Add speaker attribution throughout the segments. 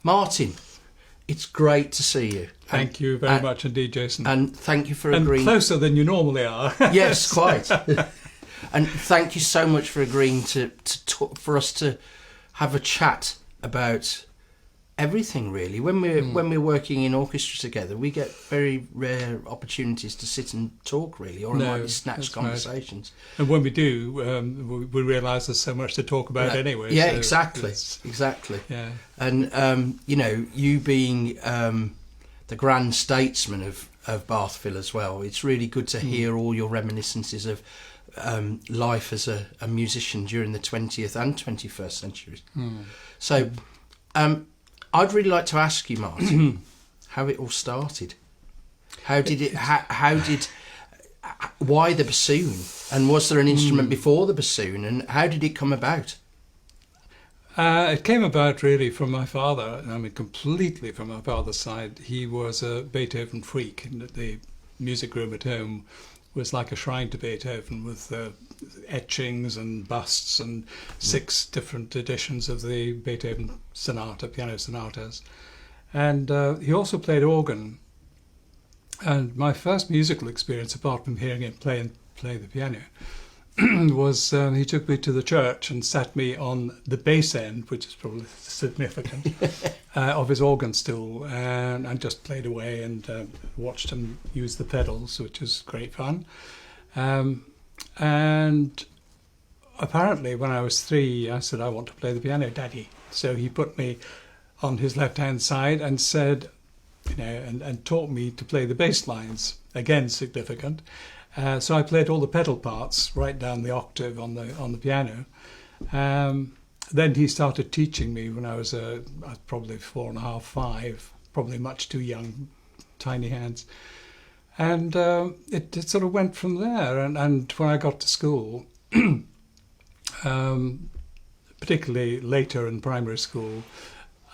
Speaker 1: Martin, it's great to see you.
Speaker 2: Thank you very much indeed, Jason.
Speaker 1: And thank you for agreeing.
Speaker 2: Closer than you normally are.
Speaker 1: Yes, quite. And thank you so much for agreeing to talk, for us to have a chat about everything, really. When we're working in orchestra together, we get very rare opportunities to sit and talk, really, or it might be snatched conversations.
Speaker 2: Right. And when we do, we realise there's so much to talk about anyway.
Speaker 1: Yeah,
Speaker 2: so
Speaker 1: exactly.
Speaker 2: Yeah.
Speaker 1: And you being the grand statesman of Bathville as well, it's really good to hear all your reminiscences of life as a musician during the 20th and 21st centuries. So I'd really like to ask you, Martin, how it all started. How did why the bassoon, and was there an instrument before the bassoon, and how did it come about?
Speaker 2: It came about really from my father. I mean, completely from my father's side. He was a Beethoven freak, and the music room at home was like a shrine to Beethoven, with etchings and busts and 6 different editions of the Beethoven sonata, piano sonatas. And he also played organ. And my first musical experience, apart from hearing him play the piano, was he took me to the church and sat me on the bass end, which is probably significant, of his organ stool, and I just played away and watched him use the pedals, which was great fun. And apparently when I was 3, I said, I want to play the piano, Daddy. So he put me on his left-hand side and said, and taught me to play the bass lines, again significant. So I played all the pedal parts right down the octave on the piano. Then he started teaching me when I was probably 4.5, 5, probably much too young, tiny hands. And it sort of went from there. And when I got to school, particularly later in primary school,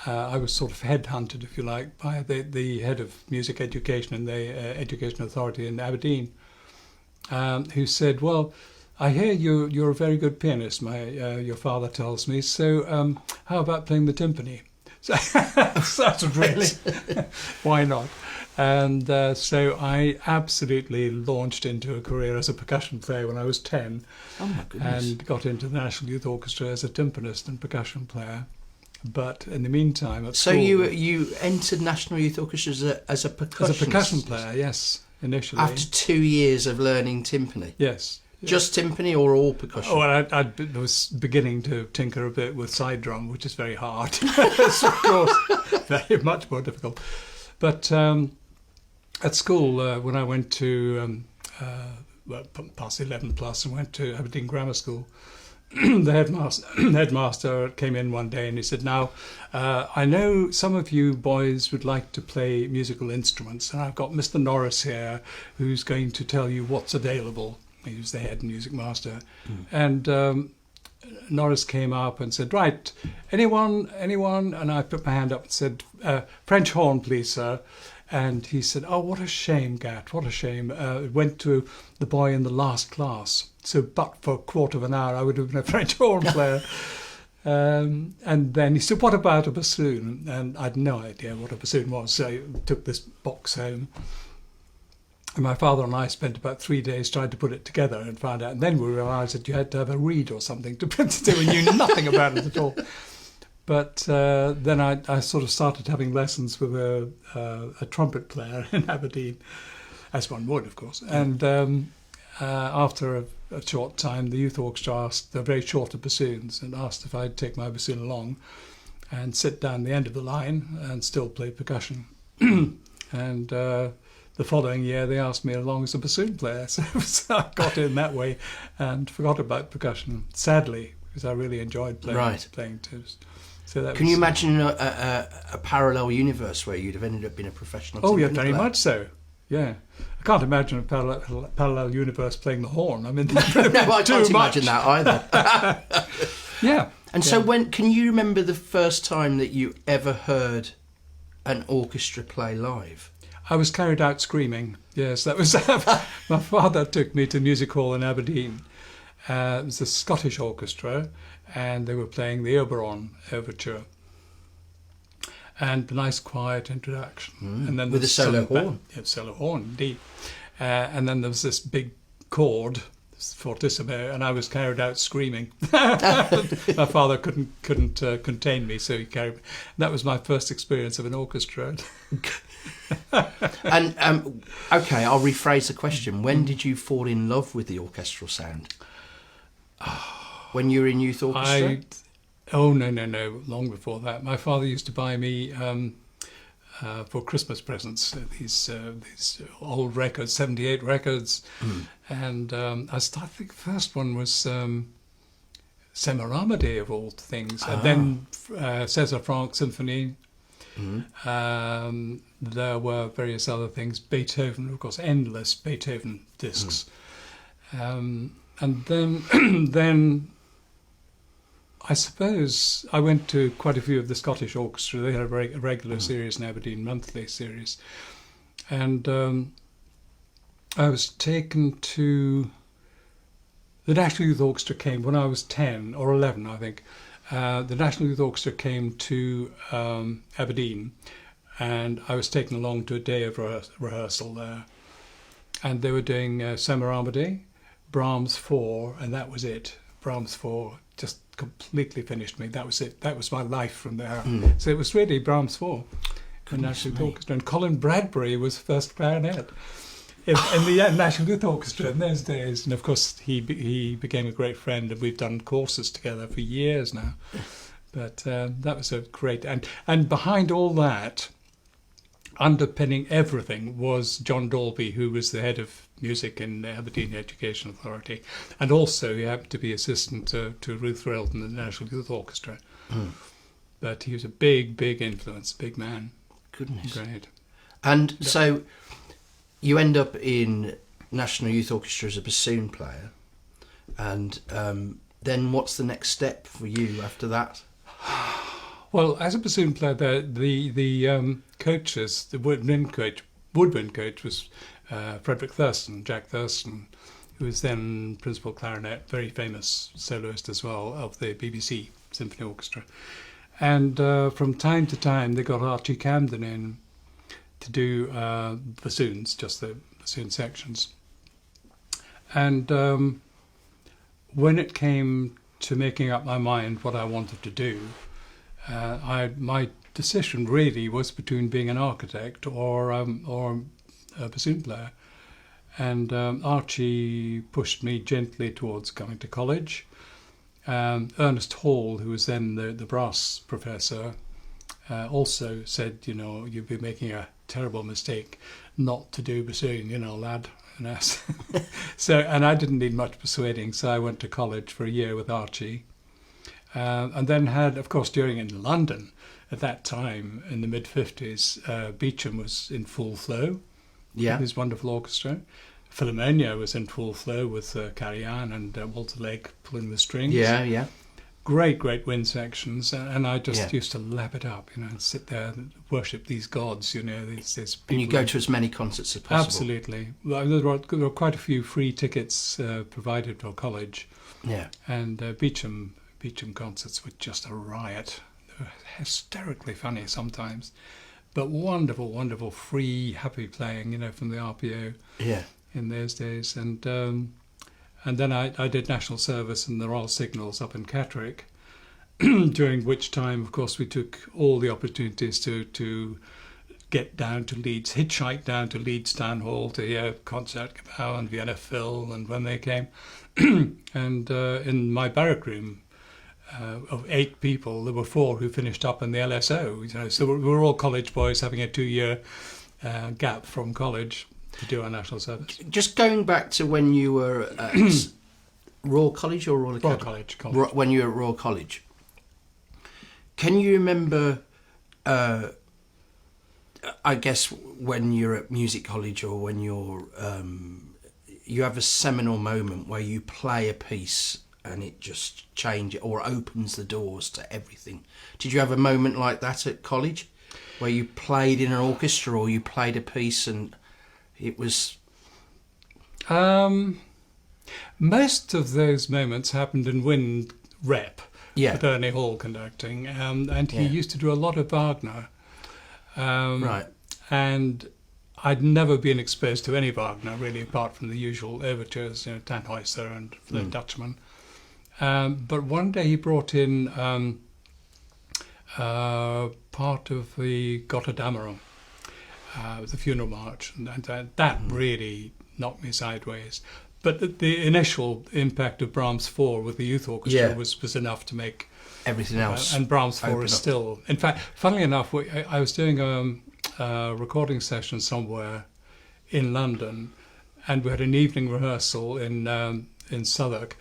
Speaker 2: I was sort of headhunted, if you like, by the head of music education in the Education Authority in Aberdeen, who said, well, I hear you're a very good pianist, your father tells me, so how about playing the timpani? So that's really, why not? And so I absolutely launched into a career as a percussion player when I was 10.
Speaker 1: Oh my goodness.
Speaker 2: And got into the National Youth Orchestra as a timpanist and percussion player. But in the meantime, at school,
Speaker 1: you entered National Youth Orchestra as a percussionist?
Speaker 2: As a percussion player, yes, initially.
Speaker 1: After 2 years of learning timpani?
Speaker 2: Yes.
Speaker 1: Just timpani or all percussion?
Speaker 2: Oh, well, I was beginning to tinker a bit with side drum, which is very hard. It's, of course, very much more difficult. But at school, when I went to past 11 plus and went to Aberdeen Grammar School, the headmaster came in one day and he said, now, I know some of you boys would like to play musical instruments, and I've got Mr. Norris here who's going to tell you what's available. He was the head music master. And Norris came up and said, right, anyone? And I put my hand up and said, French horn, please, sir. And he said, oh, what a shame, Gat, what a shame. It went to the boy in the last class. So, but for a quarter of an hour, I would have been a French horn player. And then he said, what about a bassoon? And I had no idea what a bassoon was. So I took this box home. And my father and I spent about 3 days trying to put it together and found out. And then we realised that you had to have a reed or something to put it to. We knew nothing about it at all. But then I sort of started having lessons with a trumpet player in Aberdeen, as one would, of course. And after a short time, the youth orchestra asked, they're very short of bassoons, and asked if I'd take my bassoon along and sit down the end of the line and still play percussion. And the following year, they asked me along as a bassoon player. So I got in that way and forgot about percussion, sadly, because I really enjoyed playing too. So
Speaker 1: Can you imagine a parallel universe where you'd have ended up being a professional?
Speaker 2: Oh, yeah, very much so. Yeah, I can't imagine a parallel universe playing the horn. I mean,
Speaker 1: no, I can't imagine that either.
Speaker 2: Yeah.
Speaker 1: And so, can you remember the first time that you ever heard an orchestra play live?
Speaker 2: I was carried out screaming. Yes, that was my father took me to music hall in Aberdeen. It was the Scottish Orchestra, and they were playing the Oberon Overture. and a nice quiet introduction. And then
Speaker 1: With a
Speaker 2: there's
Speaker 1: solo
Speaker 2: some
Speaker 1: horn.
Speaker 2: Yeah, solo horn, indeed. And then there was this big chord, fortissimo, and I was carried out screaming. My father couldn't contain me, so he carried me. That was my first experience of an orchestra.
Speaker 1: And okay, I'll rephrase the question. When did you fall in love with the orchestral sound? When you were in youth orchestra?
Speaker 2: No, long before that. My father used to buy me for Christmas presents these old records, 78 records, and I think the first one was Semiramis of all things, and then César Franck Symphony. There were various other things, Beethoven, of course, endless Beethoven discs, and then then I suppose I went to quite a few of the Scottish orchestra. They had a regular series in Aberdeen, monthly series, and I was taken to the National Youth Orchestra. Came when I was 10 or 11, I think. The National Youth Orchestra came to Aberdeen, and I was taken along to a day of rehearsal there. And they were doing Semiramis, Brahms 4, and that was it. Brahms 4 just completely finished me. That was it. That was my life from there. So it was really Brahms 4, the National Youth Orchestra. And Colin Bradbury was first clarinet in the National Youth Orchestra in those days. And of course, he became a great friend, and we've done courses together for years now. But that was a great... And behind all that, underpinning everything, was John Dalby, who was the head of music in the Aberdeen Education Authority. And also he happened to be assistant to Ruth Railton in the National Youth Orchestra. But he was a big influence, big man.
Speaker 1: Goodness.
Speaker 2: Great.
Speaker 1: And so you end up in National Youth Orchestra as a bassoon player, and then what's the next step for you after that?
Speaker 2: Well, as a bassoon player, the coaches, the woodwind coach was Frederick Thurston, Jack Thurston, who was then principal clarinet, very famous soloist as well, of the BBC Symphony Orchestra. And from time to time, they got Archie Camden in to do bassoons, just the bassoon sections. And when it came to making up my mind what I wanted to do, my decision really was between being an architect or a bassoon player. And Archie pushed me gently towards coming to college. Ernest Hall, who was then the brass professor, also said, you'd be making a terrible mistake not to do bassoon, lad. So, and I didn't need much persuading, so I went to college for a year with Archie. And then had, of course, in London, at that time, in the mid-50s, Beecham was in full flow.
Speaker 1: Yeah.
Speaker 2: His wonderful orchestra. Philharmonia was in full flow with Carrie Ann and Walter Lake pulling the strings.
Speaker 1: Yeah.
Speaker 2: Great wind sections, and I just used to lap it up, and sit there and worship these gods, these people.
Speaker 1: And you go to as many concerts as possible.
Speaker 2: Absolutely. Well, there were quite a few free tickets provided for college.
Speaker 1: Yeah.
Speaker 2: And Beecham concerts were just a riot. They were hysterically funny sometimes, but wonderful, free, happy playing, from the RPO.
Speaker 1: Yeah.
Speaker 2: In those days, and then I did national service in the Royal Signals up in Catterick, during which time, of course, we took all the opportunities to get down to Leeds, hitchhike down to Leeds Town Hall to hear Concertgebouw and Vienna Phil, and when they came, and in my barrack room of 8 people, there were 4 who finished up in the LSO. So we were all college boys having a 2-year gap from college to do our national service.
Speaker 1: Just going back to when you were at Royal College or Royal Academy?
Speaker 2: Royal College.
Speaker 1: When you were at Royal College, can you remember, I guess, when you're at music college or when you have a seminal moment where you play a piece and it just changes or opens the doors to everything? Did you have a moment like that at college where you played in an orchestra or you played a piece and it was...
Speaker 2: Most of those moments happened in Wind Rep,
Speaker 1: with
Speaker 2: Ernie Hall conducting, and he used to do a lot of Wagner.
Speaker 1: Right.
Speaker 2: And I'd never been exposed to any Wagner, really, apart from the usual overtures, Tannhäuser and the Dutchman. But one day he brought in part of the Gotterdammerung, the funeral march, and that really knocked me sideways. But the initial impact of Brahms 4 with the youth orchestra was enough to make
Speaker 1: everything else.
Speaker 2: And Brahms 4
Speaker 1: open
Speaker 2: is
Speaker 1: up.
Speaker 2: still... In fact, funnily enough, I was doing a recording session somewhere in London, and we had an evening rehearsal in Southwark,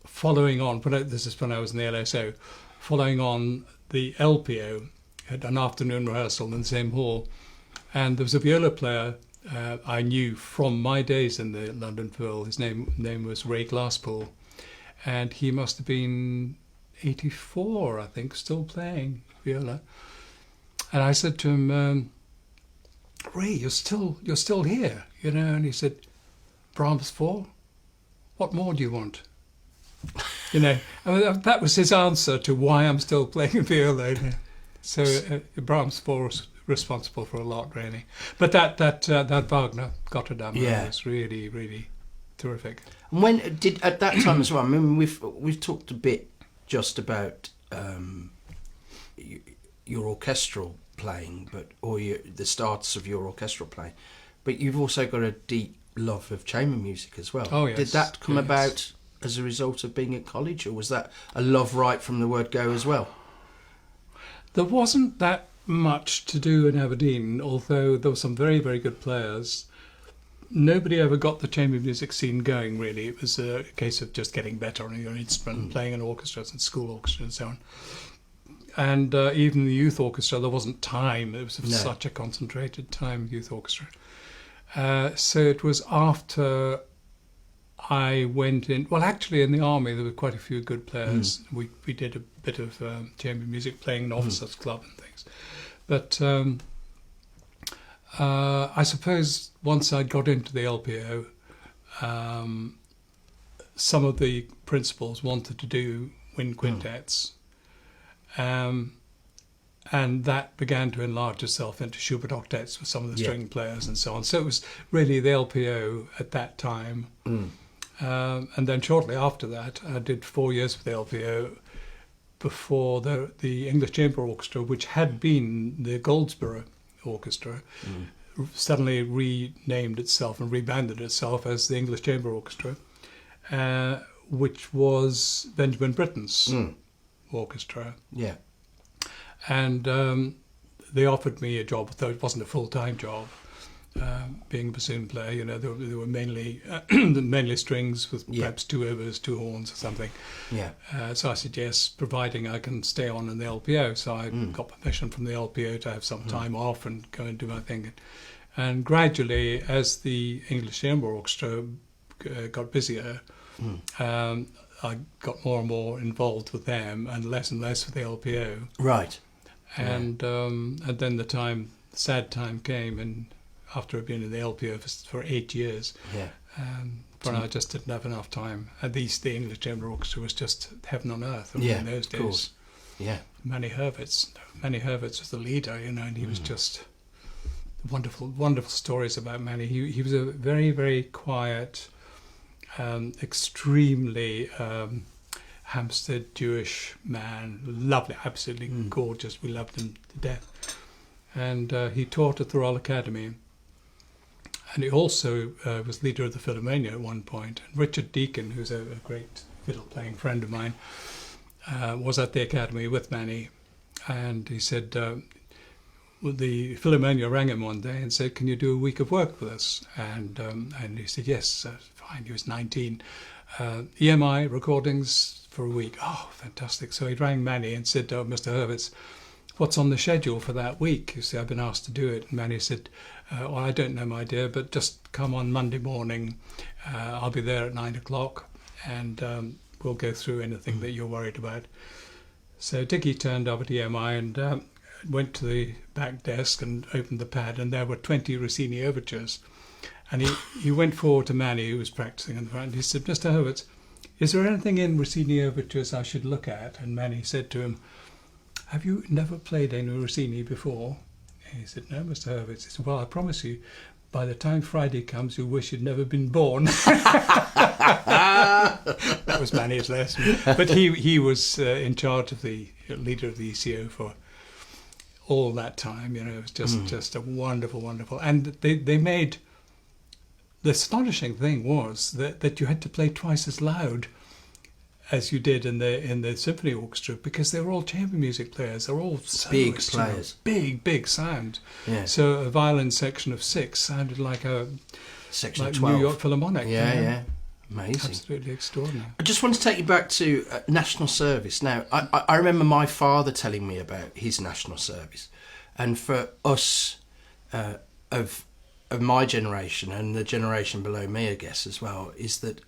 Speaker 2: following on... This is when I was in the LSO. Following on the LPO, had an afternoon rehearsal in the same hall, and there was a viola player I knew from my days in the London Phil. His name was Ray Glasspool, and he must have been 84, I think, still playing viola. And I said to him, Ray, you're still here, And he said, Brahms 4? What more do you want? I mean, that was his answer to why I'm still playing viola. So Brahms 4 was responsible for a lot, really. But that Wagner, Gotterdammerung, was really, really terrific.
Speaker 1: And when did at that time as well? I mean, we've talked a bit just about your orchestral playing, the starts of your orchestral playing, but you've also got a deep love of chamber music as well.
Speaker 2: Oh yes.
Speaker 1: Did that come about as a result of being at college, or was that a love right from the word go as well?
Speaker 2: There wasn't that much to do in Aberdeen, although there were some very, very good players. Nobody ever got the chamber music scene going, really. It was a case of just getting better on your instrument, playing in orchestras and school orchestras and so on. And even the youth orchestra, there wasn't time. It was such a concentrated time, youth orchestra. So it was after I went in... Well, actually, in the army, there were quite a few good players. We did a bit of chamber music, playing in officers' club and things. But I suppose once I got into the LPO, some of the principals wanted to do wind quintets. And that began to enlarge itself into Schubert octets with some of the string players and so on. So it was really the LPO at that time. And then shortly after that, I did 4 years with the LPO before the English Chamber Orchestra, which had been the Goldsborough Orchestra, suddenly renamed itself and rebranded itself as the English Chamber Orchestra, which was Benjamin Britten's orchestra.
Speaker 1: Yeah.
Speaker 2: And they offered me a job, though it wasn't a full-time job, being a bassoon player. There were mainly strings with perhaps 2 oboes, 2 horns or something.
Speaker 1: Yeah.
Speaker 2: So I said yes, providing I can stay on in the LPO. So I got permission from the LPO to have some time off and go and do my thing. And gradually, as the English Chamber Orchestra got busier, I got more and more involved with them and less with the LPO.
Speaker 1: Right.
Speaker 2: And then the sad time came, and after I'd been in the LPO for 8 years, but I just didn't have enough time. At least the English Chamber Orchestra was just heaven on earth in those days.
Speaker 1: Of course. Yeah.
Speaker 2: Manny Hurwitz was the leader, and he was just wonderful, wonderful stories about Manny. He was a very, very quiet, extremely Hampstead Jewish man, lovely, absolutely gorgeous. We loved him to death. And he taught at the Royal Academy. And he also was leader of the Philharmonia at one point. And Richard Deacon, who's a great fiddle-playing friend of mine, was at the Academy with Manny. And he said, the Philharmonia rang him one day and said, "Can you do a week of work with us?" And he said, "Yes, fine." He was 19. EMI recordings for a week. Oh, fantastic. So he rang Manny and said, "Mr. Hurwitz, what's on the schedule for that week?" You see, I've been asked to do it. And Manny said, "Well, I don't know, my dear, but just come on Monday morning. I'll be there at 9 o'clock, and we'll go through anything that you're worried about." So Dickie turned up at EMI and went to the back desk and opened the pad, and there were 20 Rossini overtures. And he went forward to Manny, who was practicing in the front, and he said, "Mr. Hurwitz, is there anything in Rossini overtures I should look at?" And Manny said to him, "Have you never played any Rossini before?" He said, "No, Mr. Hurwitz." He said, "Well, I promise you, by the time Friday comes, you'll wish you'd never been born." That was Manny's lesson. But he was in charge of the leader of the ECO for all that time. You know, it was just a wonderful, wonderful. And they made, the astonishing thing was that you had to play twice as loud as you did in the symphony orchestra, because they were all chamber music players. They're all
Speaker 1: Big
Speaker 2: soloists,
Speaker 1: players.
Speaker 2: Big sound.
Speaker 1: Yeah.
Speaker 2: So a violin section of 6 sounded like
Speaker 1: Section
Speaker 2: like
Speaker 1: 12.
Speaker 2: New York Philharmonic.
Speaker 1: Yeah,
Speaker 2: you know?
Speaker 1: yeah. Amazing.
Speaker 2: Absolutely extraordinary.
Speaker 1: I just want to take you back to national service. Now, I remember my father telling me about his national service, and for us of my generation and the generation below me, I guess as well, is that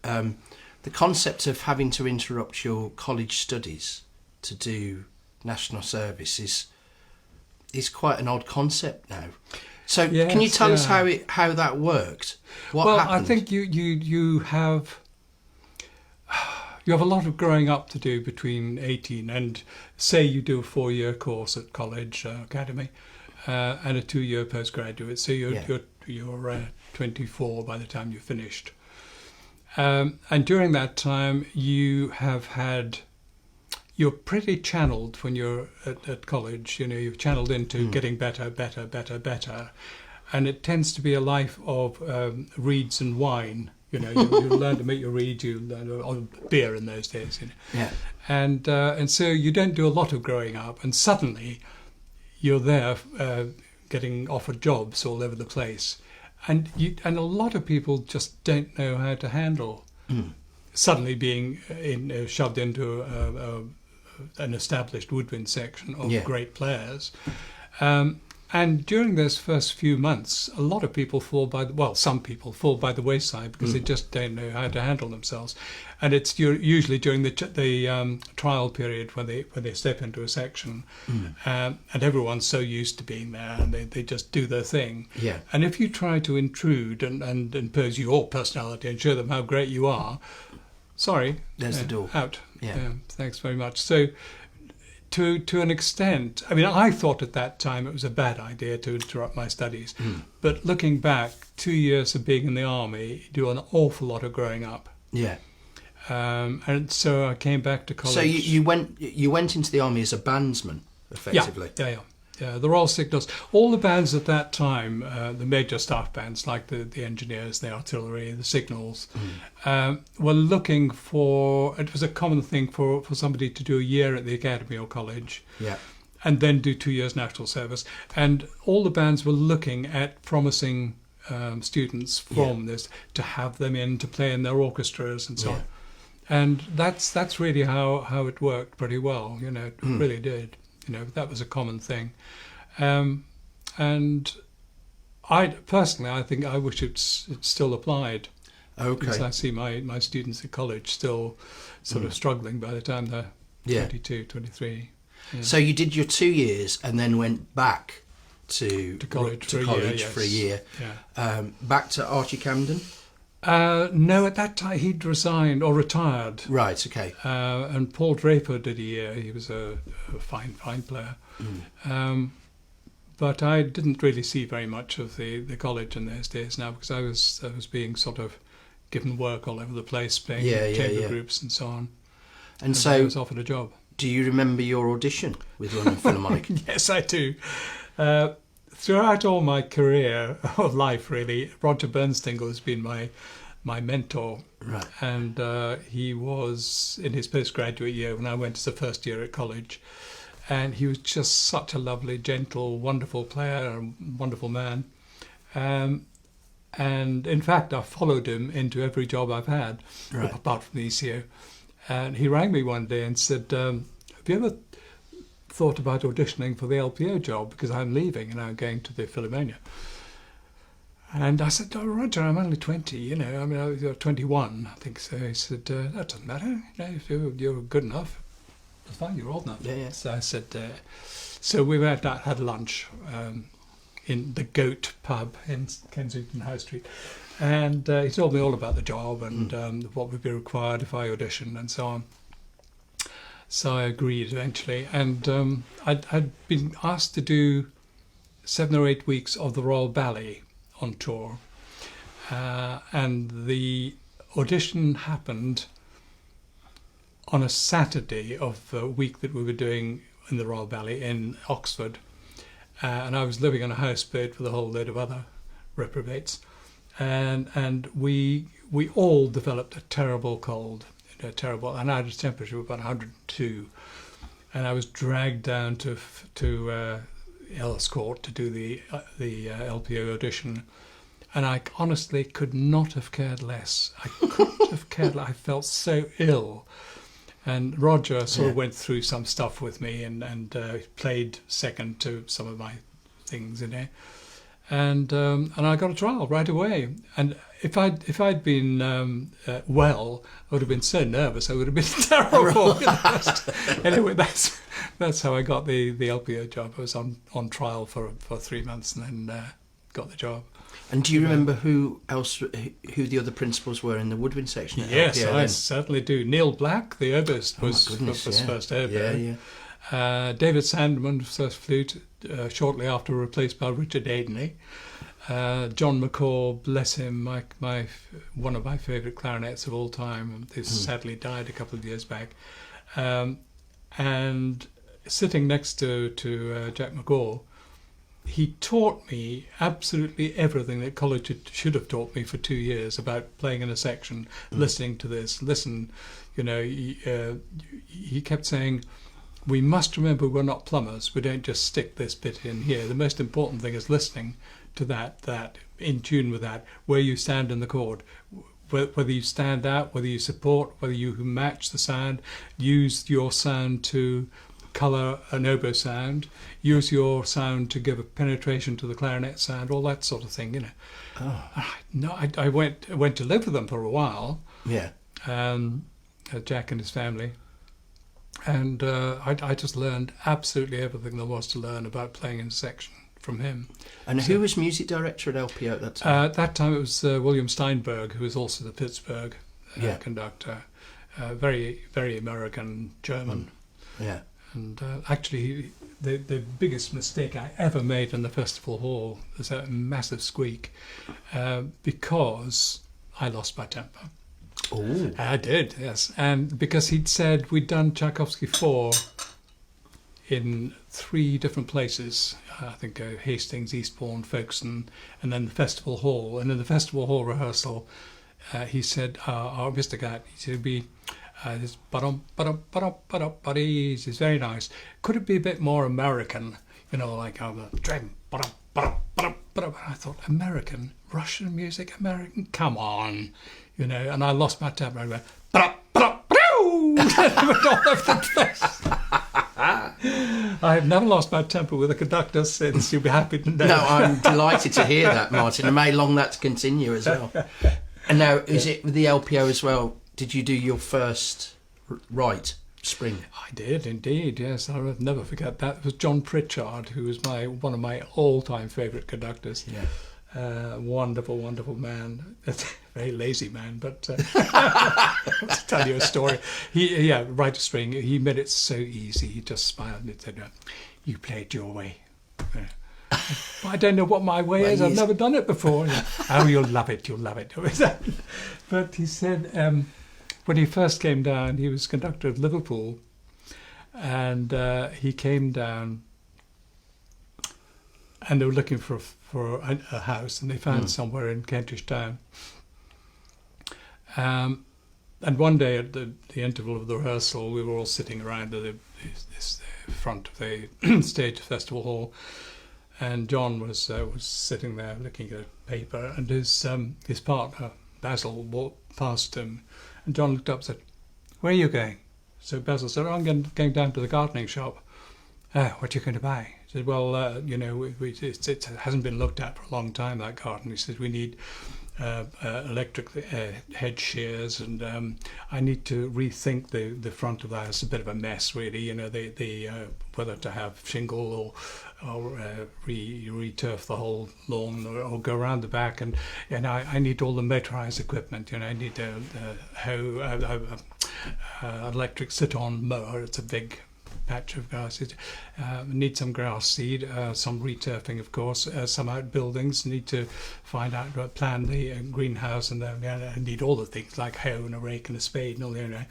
Speaker 1: the concept of having to interrupt your college studies to do national service is quite an odd concept now. So
Speaker 2: Yes,
Speaker 1: can you tell us
Speaker 2: yeah.
Speaker 1: how that worked? What
Speaker 2: Well,
Speaker 1: happened?
Speaker 2: I think you have a lot of growing up to do between 18 and, say, you do a 4-year course at college academy and a 2-year postgraduate. So you're 24 by the time you're finished. And during that time, you're pretty channeled when you're at college. You know, you're channeled into getting better. And it tends to be a life of reeds and wine. You know, you learn to make your reeds, you learn on beer in those days. You know.
Speaker 1: Yeah.
Speaker 2: And so you don't do a lot of growing up, and suddenly you're there getting offered jobs all over the place. And a lot of people just don't know how to handle suddenly being shoved into an established woodwind section of great players. And during those first few months, a lot of people some people fall by the wayside because they just don't know how to handle themselves. And it's usually during the trial period when they step into a section, and everyone's so used to being there, and they just do their thing.
Speaker 1: Yeah.
Speaker 2: And if you try to intrude and impose your personality and show them how great you are, sorry,
Speaker 1: There's the door.
Speaker 2: out.
Speaker 1: Yeah.
Speaker 2: Thanks very much. So, to an extent, I mean, I thought at that time it was a bad idea to interrupt my studies. But looking back, 2 years of being in the army, you do an awful lot of growing up.
Speaker 1: Yeah.
Speaker 2: And so I came back to college.
Speaker 1: So you went into the army as a bandsman, effectively.
Speaker 2: Yeah, the Royal Signals. All the bands at that time, the major staff bands like the engineers, the artillery, the signals, were looking for. It was a common thing for somebody to do a year at the academy or college, and then do 2 years national service. And all the bands were looking at promising students from this to have them in to play in their orchestras and so on. And that's really how it worked pretty well. You know, it really did. You know, that was a common thing. And I think I wish it's still applied.
Speaker 1: Okay.
Speaker 2: Because I see my students at college still sort of struggling by the time they're 22, 23. Yeah.
Speaker 1: So you did your 2 years and then went back to
Speaker 2: college
Speaker 1: for a year.
Speaker 2: Yeah.
Speaker 1: Back to Archie Camden?
Speaker 2: No, at that time he'd resigned or retired.
Speaker 1: Right, okay.
Speaker 2: And Paul Draper did a year. He was a fine player. But I didn't really see very much of the college in those days now, because I was being sort of given work all over the place, playing chamber groups and so on. And so I was offered a job.
Speaker 1: Do you remember your audition with London Philharmonic?
Speaker 2: Yes, I do. Throughout all my career of life, really, Roger Bernstein has been my mentor.
Speaker 1: Right.
Speaker 2: And he was in his postgraduate year when I went as a first year at college. And he was just such a lovely, gentle, wonderful player and wonderful man. And in fact, I followed him into every job I've had, apart from the ECO. And he rang me one day and said, have you ever thought about auditioning for the LPO job, because I'm leaving and I'm going to the Philharmonia? And I said, "Oh, Roger, I'm only 20, you know, I mean, you're 21, I think." So he said, "That doesn't matter, you know, if you're good enough, that's fine, you're old enough."
Speaker 1: Yeah.
Speaker 2: So I said, so we had lunch in the Goat pub in Kensington High Street. And he told me all about the job and what would be required if I auditioned and so on. So I agreed eventually, and I'd been asked to do 7 or 8 weeks of the Royal Ballet on tour. And the audition happened on a Saturday of the week that we were doing in the Royal Ballet in Oxford. And I was living on a houseboat with a whole load of other reprobates. And we all developed a terrible cold, an average temperature of about 102. And I was dragged down to Earl's Court to do the LPO audition. And I honestly could not have cared less. I couldn't have cared less. I felt so ill. And Roger sort of went through some stuff with me and played second to some of my things in there. And I got a trial right away. And if I'd been well, I would have been so nervous. I would have been terrible. Anyway, that's how I got the LPO job. I was on trial for 3 months and then got the job.
Speaker 1: And do you remember who the other principals were in the woodwind section?
Speaker 2: Yes,
Speaker 1: LPO
Speaker 2: I
Speaker 1: then?
Speaker 2: certainly do. Neil Black, the oboist, was first oboe. David Sandman, first flute, shortly after replaced by Richard Aideney. John McCaw, bless him, one of my favourite clarinets of all time. He sadly died a couple of years back. And sitting next to Jack McCaw, he taught me absolutely everything that college should have taught me for 2 years about playing in a section, listening to this, he kept saying, we must remember we're not plumbers. We don't just stick this bit in here. The most important thing is listening to that, in tune with that, where you stand in the chord, whether you stand out, whether you support, whether you match the sound, use your sound to colour an oboe sound, use your sound to give a penetration to the clarinet sound, all that sort of thing, I went to live with them for a while. Jack and his family, and I just learned absolutely everything there was to learn about playing in section from him.
Speaker 1: And who was music director at LPO at that time?
Speaker 2: At that time it was William Steinberg, who was also the Pittsburgh conductor, very, very American German. And actually, the biggest mistake I ever made in the festival hall was a massive squeak, because I lost my temper.
Speaker 1: Oh,
Speaker 2: I did, yes. And because he'd said we'd done Tchaikovsky 4 in 3 different places, I think Hastings, Eastbourne, Folkestone, and then the festival hall. And in the festival hall rehearsal, he said, Mr. Gatt, he said, it'd be... this is very nice. Could it be a bit more American? Like the dragon. I thought, American? Russian music? American? Come on. And I lost my temper. I went, went all over the place. I have never lost my temper with a conductor since. You'll be happy to know.
Speaker 1: No, I'm delighted to hear that, Martin, and may long that to continue as well. And now, is it with the LPO as well? Did you do your first right spring?
Speaker 2: I did indeed, yes. I'll never forget that. It was John Pritchard, who was one of my all-time favourite conductors. Wonderful, wonderful man. Very lazy man, but to tell you a story. Right string. He made it so easy. He just smiled and said, "You played your way." I don't know what my way is. I've never done it before. Oh, you'll love it. You'll love it. But he said, when he first came down, he was conductor of Liverpool, and he came down, and they were looking for a house, and they found somewhere in Kentish Town. And one day at the interval of the rehearsal, we were all sitting around the front of the stage festival hall, and John was sitting there looking at a paper, and his partner Basil walked past him, and John looked up and said, "Where are you going?" So Basil said, "I'm going down to the gardening shop." "Oh, what are you going to buy?" He said, "Well, it hasn't been looked at for a long time, that garden." He said, "We need electric hedge shears, and I need to rethink the front of the house. A bit of a mess, really. Whether to have shingle or re-turf the whole lawn or go around the back, and I need all the motorised equipment. I need a hoe, electric sit-on mower. It's a big patch of grass. Need some grass seed, some returfing, of course, some outbuildings. Need to find out, plan the greenhouse, and need all the things like hoe and a rake and a spade and all the.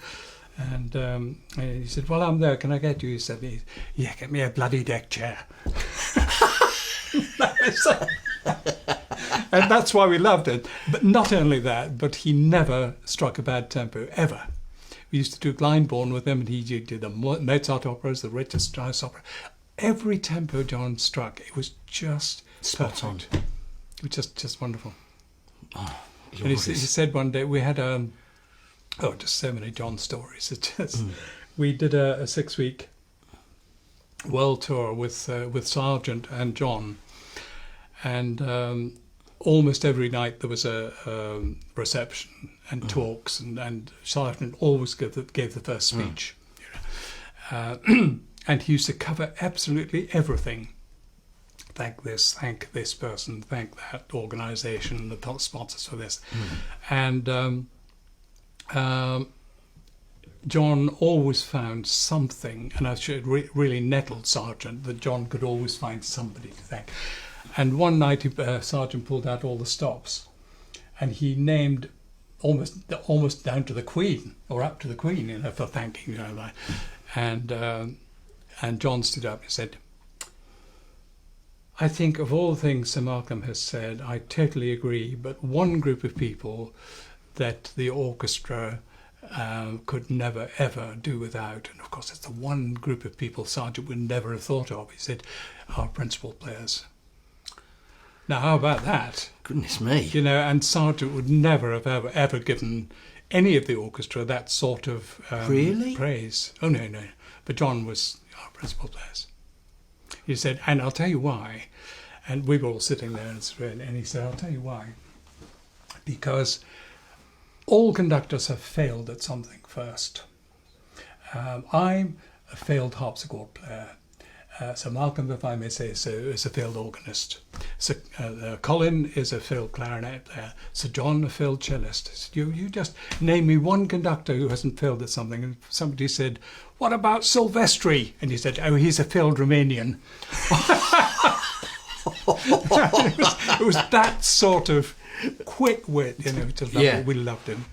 Speaker 2: And he said, "Well, I'm there. Can I get you?" He said, "Yeah, get me a bloody deck chair." And that's why we loved it. But not only that, but he never struck a bad tempo, ever. We used to do Glyndebourne with him, and he did the Mozart operas, the Richard Strauss opera. Every tempo John struck, it was just
Speaker 1: Spot on.
Speaker 2: perfect. It was just wonderful.
Speaker 1: Oh,
Speaker 2: and he said one day, we had just so many John stories. We did a 6-week world tour with Sargent and John, and almost every night there was a reception and talks, and Sargent always gave the first speech. And he used to cover absolutely everything. Thank this person, thank that organisation, the sponsors for this. And John always found something, and I should really nettled Sargent that John could always find somebody to thank. And one night Sargent pulled out all the stops, and he named almost down to the Queen, or up to the Queen, for thanking. And John stood up and said, "I think of all the things Sir Malcolm has said, I totally agree, but one group of people that the orchestra could never, ever do without, and of course it's the one group of people Sargent would never have thought of," he said, "our principal players." Now, how about that?
Speaker 1: Goodness me.
Speaker 2: And Sargent would never have ever given any of the orchestra that sort of
Speaker 1: Really?
Speaker 2: praise. Oh, no. But John was our principal players. He said, and I'll tell you why. And we were all sitting there, and he said, "I'll tell you why. Because all conductors have failed at something first. I'm a failed harpsichord player. Sir Malcolm, if I may say so, is a failed organist. Colin is a failed clarinet player. Sir John, a failed cellist. I said, you just name me one conductor who hasn't failed at something." And somebody said, "What about Silvestri?" And he said, "Oh, he's a failed Romanian." it was that sort of quick wit, just lovely. We loved him.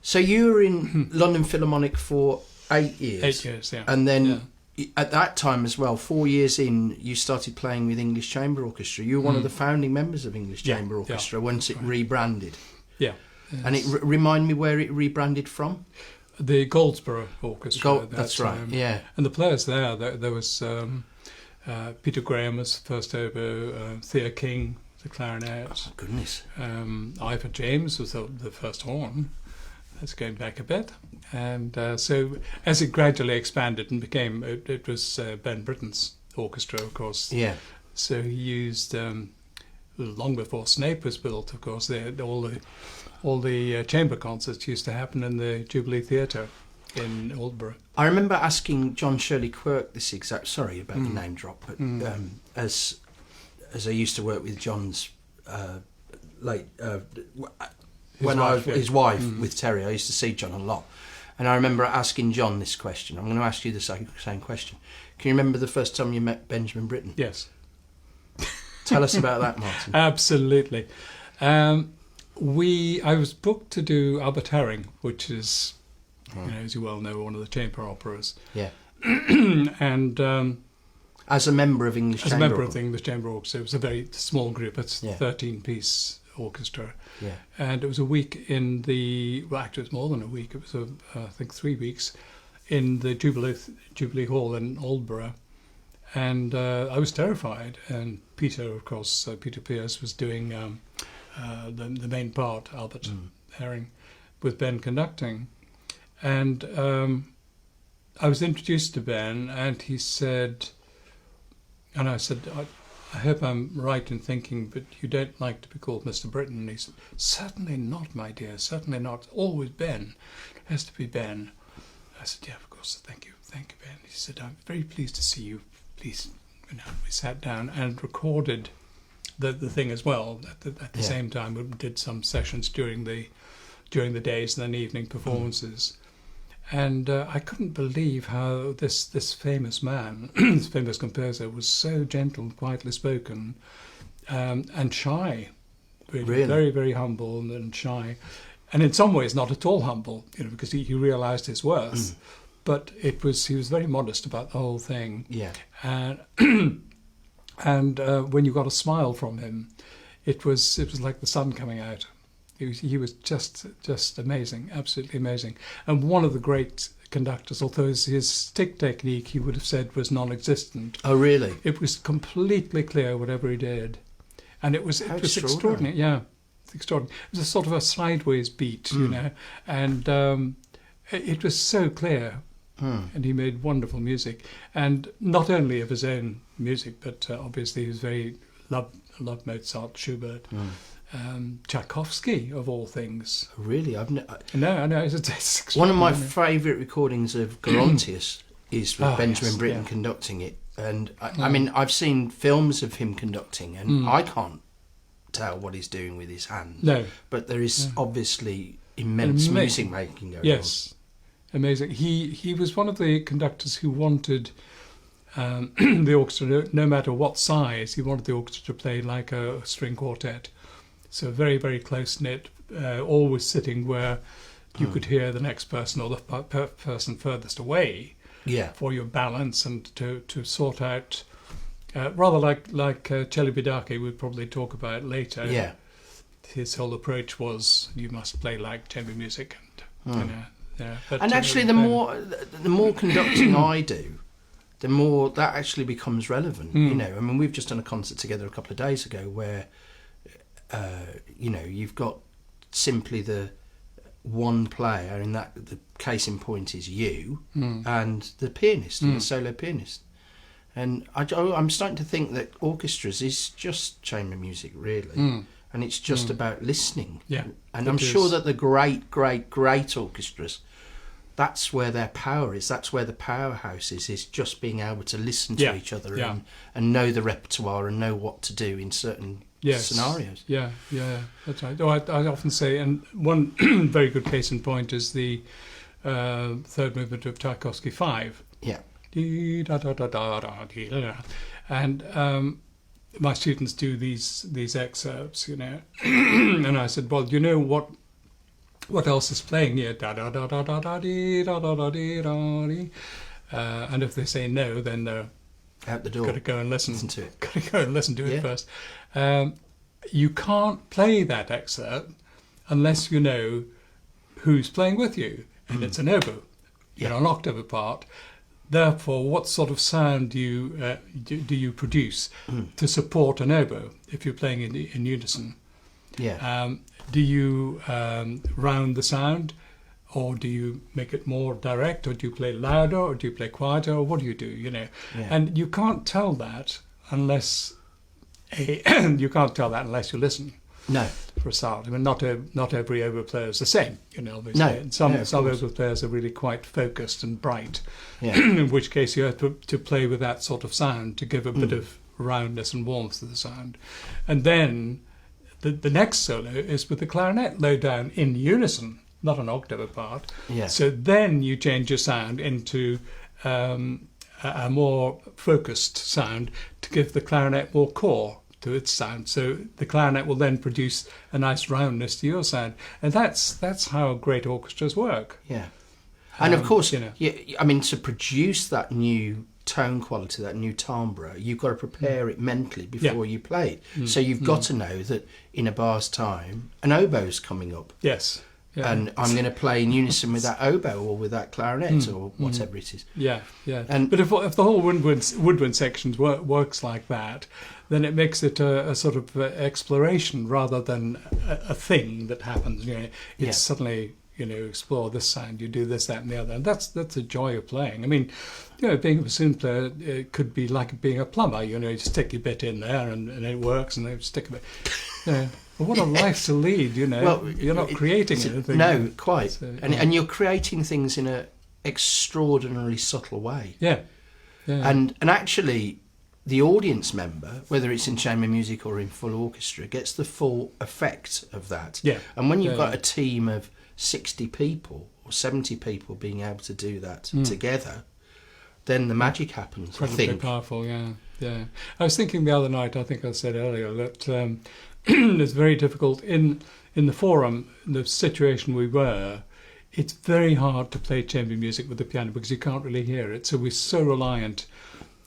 Speaker 1: So you were in London Philharmonic for 8 years.
Speaker 2: 8 years, yeah.
Speaker 1: And then at that time as well, 4 years in, you started playing with English Chamber Orchestra. You were one of the founding members of English Chamber Orchestra once it rebranded.
Speaker 2: Yeah.
Speaker 1: And it remind me where it rebranded from?
Speaker 2: The Goldsborough Orchestra.
Speaker 1: That's right, yeah.
Speaker 2: And the players there was Peter Graham as first oboe, Thea King, the clarinet.
Speaker 1: Oh, goodness.
Speaker 2: Ivor James was the first horn. That's going back a bit. And so as it gradually expanded and became, it was Ben Britten's orchestra, of course.
Speaker 1: Yeah.
Speaker 2: So he used, long before Snape was built, of course, all the chamber concerts used to happen in the Jubilee Theatre in Aldborough.
Speaker 1: I remember asking John Shirley Quirk this exact, sorry about the name drop, but as I used to work with John's late... his wife with Terry, I used to see John a lot, and I remember asking John this question. I'm going to ask you the same question. Can you remember the first time you met Benjamin Britten?
Speaker 2: Yes.
Speaker 1: Tell us about that, Martin.
Speaker 2: Absolutely. I was booked to do Albert Herring, which is, as you well know, one of the chamber operas.
Speaker 1: Yeah.
Speaker 2: And
Speaker 1: as a member of English Chamber.
Speaker 2: As a member of the English Chamber Orchestra, it was a very small group. It's a 13-piece orchestra. Yeah. And it was a week in actually it was more than a week. It was, I think, 3 weeks in the Jubilee Hall in Aldborough. And I was terrified. And Peter, of course, Peter Pierce was doing the main part, Albert Herring, with Ben conducting. And I was introduced to Ben, and he said, and I said, I hope I'm right in thinking, but you don't like to be called Mr. Britten. And he said, "Certainly not, my dear, certainly not. Always Ben. It has to be Ben." I said, "Yeah, of course, thank you, Ben." He said, "I'm very pleased to see you. Please." We sat down and recorded the thing as well. At the same time, we did some sessions during the days and then evening performances. And I couldn't believe how this famous man, this famous composer, was so gentle and quietly spoken, and shy, really. Very, very humble and shy, and in some ways not at all humble, because he realised his worth, but he was very modest about the whole thing.
Speaker 1: Yeah.
Speaker 2: And and when you got a smile from him, it was like the sun coming out. He was just amazing, absolutely amazing. And one of the great conductors, although his stick technique, he would have said, was non-existent.
Speaker 1: Oh, really?
Speaker 2: It was completely clear whatever he did. And it was extraordinary. Yeah, it's extraordinary. It was a sort of a sideways beat, and it was so clear. And he made wonderful music. And not only of his own music, but obviously he was very loved Mozart, Schubert. Tchaikovsky, of all things.
Speaker 1: Really?
Speaker 2: I know. It's
Speaker 1: one of my favourite recordings of Gerontius is with Benjamin Britten conducting it. And I mean, I've seen films of him conducting, and I can't tell what he's doing with his hands.
Speaker 2: No.
Speaker 1: But there is obviously immense music making going on.
Speaker 2: Yes. Amazing. He was one of the conductors who wanted the orchestra, no matter what size, he wanted the orchestra to play like a string quartet. So very, very close-knit, always sitting where you could hear the next person or the person furthest away for your balance and to sort out, rather like Celibidache we'll probably talk about later.
Speaker 1: Yeah.
Speaker 2: His whole approach was you must play like chamber music. But
Speaker 1: and actually the more conducting I do, the more that actually becomes relevant. I mean, we've just done a concert together a couple of days ago where you've got simply the one player, and that the case in point is you and the pianist, and the solo pianist. And I'm starting to think that orchestras is just chamber music, really, and it's just about listening.
Speaker 2: Yeah,
Speaker 1: and I'm sure that the great, great, great orchestras, that's where their power is. That's where the powerhouse is just being able to listen to each other and know the repertoire and know what to do in certain scenarios. Yeah, that's right.
Speaker 2: I often say, and one very good case in point is the third movement of Tchaikovsky 5.
Speaker 1: Yeah.
Speaker 2: And my students do these excerpts, and I said, well, what else is playing here? And if they say no, then they're
Speaker 1: out the door.
Speaker 2: Got to go and listen
Speaker 1: to it.
Speaker 2: Got to go and listen to it first. You can't play that excerpt unless you know who's playing with you, and it's an oboe, an octave apart. Therefore, what sort of sound do you produce to support an oboe if you're playing in unison?
Speaker 1: Yeah.
Speaker 2: Do you round the sound, or do you make it more direct, or do you play louder, or do you play quieter, or what do you do?
Speaker 1: Yeah.
Speaker 2: And you can't tell that unless you listen.
Speaker 1: No.
Speaker 2: For a start, I mean, not every oboe player is the same. Obviously.
Speaker 1: No.
Speaker 2: Some oboe players are really quite focused and bright.
Speaker 1: Yeah.
Speaker 2: In which case you have to play with that sort of sound to give a bit of roundness and warmth to the sound, and then the next solo is with the clarinet low down in unison, not an octave apart.
Speaker 1: Yeah.
Speaker 2: So then you change your sound into a more focused sound to give the clarinet more core to its sound. So the clarinet will then produce a nice roundness to your sound, and that's how great orchestras work.
Speaker 1: Yeah. And of course, I mean, to produce that new tone quality, that new timbre, you've got to prepare it mentally before you play it. So you've got to know that in a bar's time, an oboe's coming up.
Speaker 2: Yes. Yeah.
Speaker 1: And I'm going to play in unison with that oboe or with that clarinet or whatever it is.
Speaker 2: Yeah. But if the whole woodwind section works like that, then it makes it a sort of exploration rather than a thing that happens. It's suddenly explore this sound, you do this, that, and the other, and that's the joy of playing. I mean, being a bassoon player, it could be like being a plumber. You stick your bit in there and it works, and then stick a bit. Well, what a life to lead, Well, you're not creating anything.
Speaker 1: No, quite. So, and you're creating things in an extraordinarily subtle way.
Speaker 2: Yeah.
Speaker 1: And actually, the audience member, whether it's in chamber music or in full orchestra, gets the full effect of that.
Speaker 2: Yeah.
Speaker 1: And when you've got a team of 60 people or 70 people being able to do that together, then the magic happens.
Speaker 2: Incredibly powerful, yeah. I was thinking the other night, I think I said earlier, that it's very difficult in the Forum, the situation we were. It's very hard to play chamber music with the piano because you can't really hear it. So we're so reliant